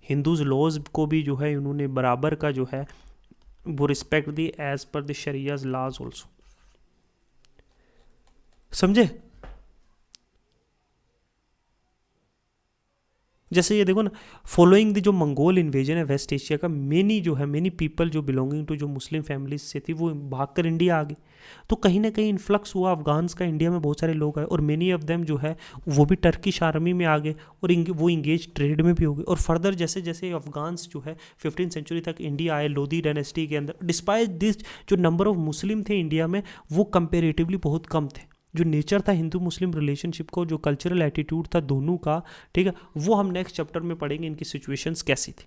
हिंदूज लॉज को भी जो है उन्होंने बराबर का जो है वो respect the as per the sharia's laws also, समझे। जैसे ये देखो ना, फॉलोइंग द जो मंगोल इन्वेजन है वेस्ट एशिया का, मेनी पीपल जो बिलोंगिंग टू जो मुस्लिम फैमिलीज से थी वो भागकर इंडिया आ गए। तो कहीं ना कहीं इन्फ्लक्स हुआ अफगान्स का, इंडिया में बहुत सारे लोग आए और मेनी ऑफ देम जो है वो भी टर्किश आर्मी में आ गए और वो इंगेज ट्रेड में भी हो गए। और फर्दर जैसे जैसे अफगान्स जो है 15th सेंचुरी तक इंडिया आए लोधी डायनेस्टी के अंदर, डिस्पाइट दिस जो नंबर ऑफ मुस्लिम थे इंडिया में वो कंपेरेटिवली बहुत कम थे। जो नेचर था हिंदू मुस्लिम रिलेशनशिप को, जो कल्चरल एटीट्यूड था दोनों का, ठीक है, वो हम नेक्स्ट चैप्टर में पढ़ेंगे इनकी सिचुएशंस कैसी थी।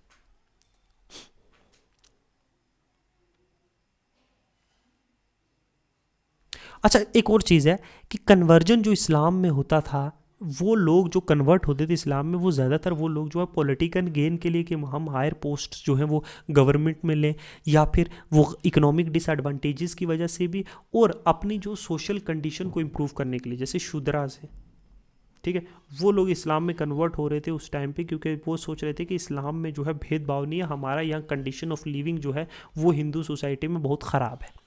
अच्छा, एक और चीज़ है कि कन्वर्जन जो इस्लाम में होता था, वो लोग जो कन्वर्ट होते थे इस्लाम में वो ज़्यादातर वो लोग जो है पॉलिटिकल गेन के लिए कि हम हायर पोस्ट जो है वो गवर्नमेंट में लें, या फिर वो इकोनॉमिक डिसएडवांटेजेस की वजह से भी, और अपनी जो सोशल कंडीशन को इम्प्रूव करने के लिए, जैसे शूद्रास है, ठीक है, वो लोग इस्लाम में कन्वर्ट हो रहे थे उस टाइम पे क्योंकि वो सोच रहे थे कि इस्लाम में जो है भेदभाव नहीं है, हमारा यहाँ कंडीशन ऑफ लिविंग जो है वो हिंदू सोसाइटी में बहुत ख़राब है।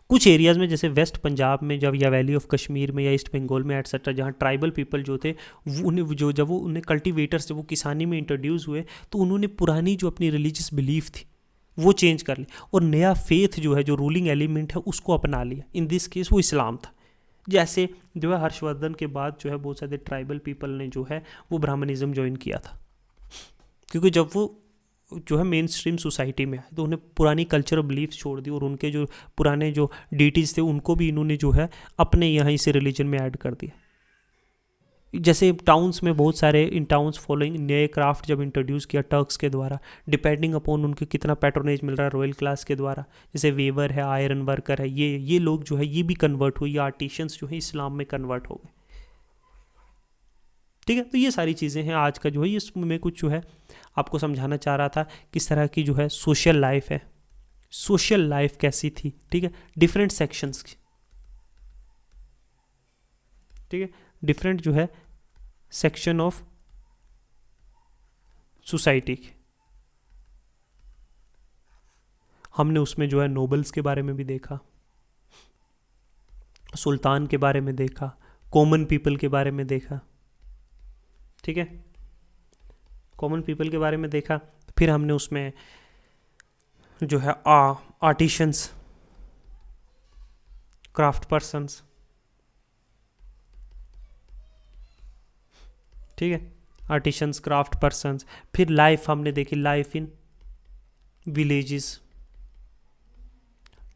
कुछ एरियाज़ में जैसे वेस्ट पंजाब में जब, या वैली ऑफ कश्मीर में, या ईस्ट बंगाल में एटसेट्रा, जहाँ ट्राइबल पीपल जो थे वो उन्हें जो जब वो उन्हें कल्टीवेटर्स जब वो किसानी में इंट्रोड्यूस हुए तो उन्होंने पुरानी जो अपनी रिलीजियस बिलीफ थी वो चेंज कर ली और नया फेथ जो है, जो रूलिंग एलिमेंट है उसको अपना लिया। इन दिस केस वो इस्लाम था। जैसे जो है हर्षवर्धन के बाद जो है बहुत सारे ट्राइबल पीपल ने जो है वो ब्राह्मणिज्म ज्वाइन किया था, क्योंकि जब वो जो है मेन स्ट्रीम सोसाइटी में आए तो उन्हें पुरानी कल्चरल बिलीफ छोड़ दी और उनके जो पुराने जो डीटीज़ थे उनको भी इन्होंने जो है अपने यहाँ से रिलीजन में ऐड कर दिया। जैसे टाउन्स में बहुत सारे, इन टाउन्स फॉलोइंग नए क्राफ्ट जब इंट्रोड्यूस किया टर्क्स के द्वारा, डिपेंडिंग अपॉन उनके कितना पैट्रोनेज मिल रहा है रॉयल क्लास के द्वारा, जैसे वेवर है, आयरन वर्कर है, ये लोग जो है ये भी कन्वर्ट हुए, ये आर्टिशंस जो है इस्लाम में कन्वर्ट हो गए। ठीक है, तो ये सारी चीज़ें हैं आज का जो है, ये मैं कुछ जो है आपको समझाना चाह रहा था किस तरह की जो है सोशल लाइफ है, सोशल लाइफ कैसी थी, ठीक है, डिफरेंट सेक्शंस की, ठीक है, डिफरेंट जो है सेक्शन ऑफ सोसाइटी की। हमने उसमें जो है नोबल्स के बारे में भी देखा, सुल्तान के बारे में देखा, कॉमन पीपल के बारे में देखा, ठीक है, कॉमन पीपल के बारे में देखा। फिर हमने उसमें जो है आर्टिशंस, क्राफ्ट पर्सन्स, ठीक है, आर्टिशंस, क्राफ्ट पर्सन्स। फिर लाइफ हमने देखी, life in villages,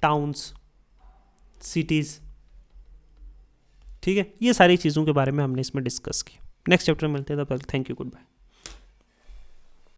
towns, cities, ठीक है, ये सारी चीज़ों के बारे में हमने इसमें डिस्कस की। नेक्स्ट चैप्टर में मिलते हैं, तब तक थैंक यू, गुड बाय।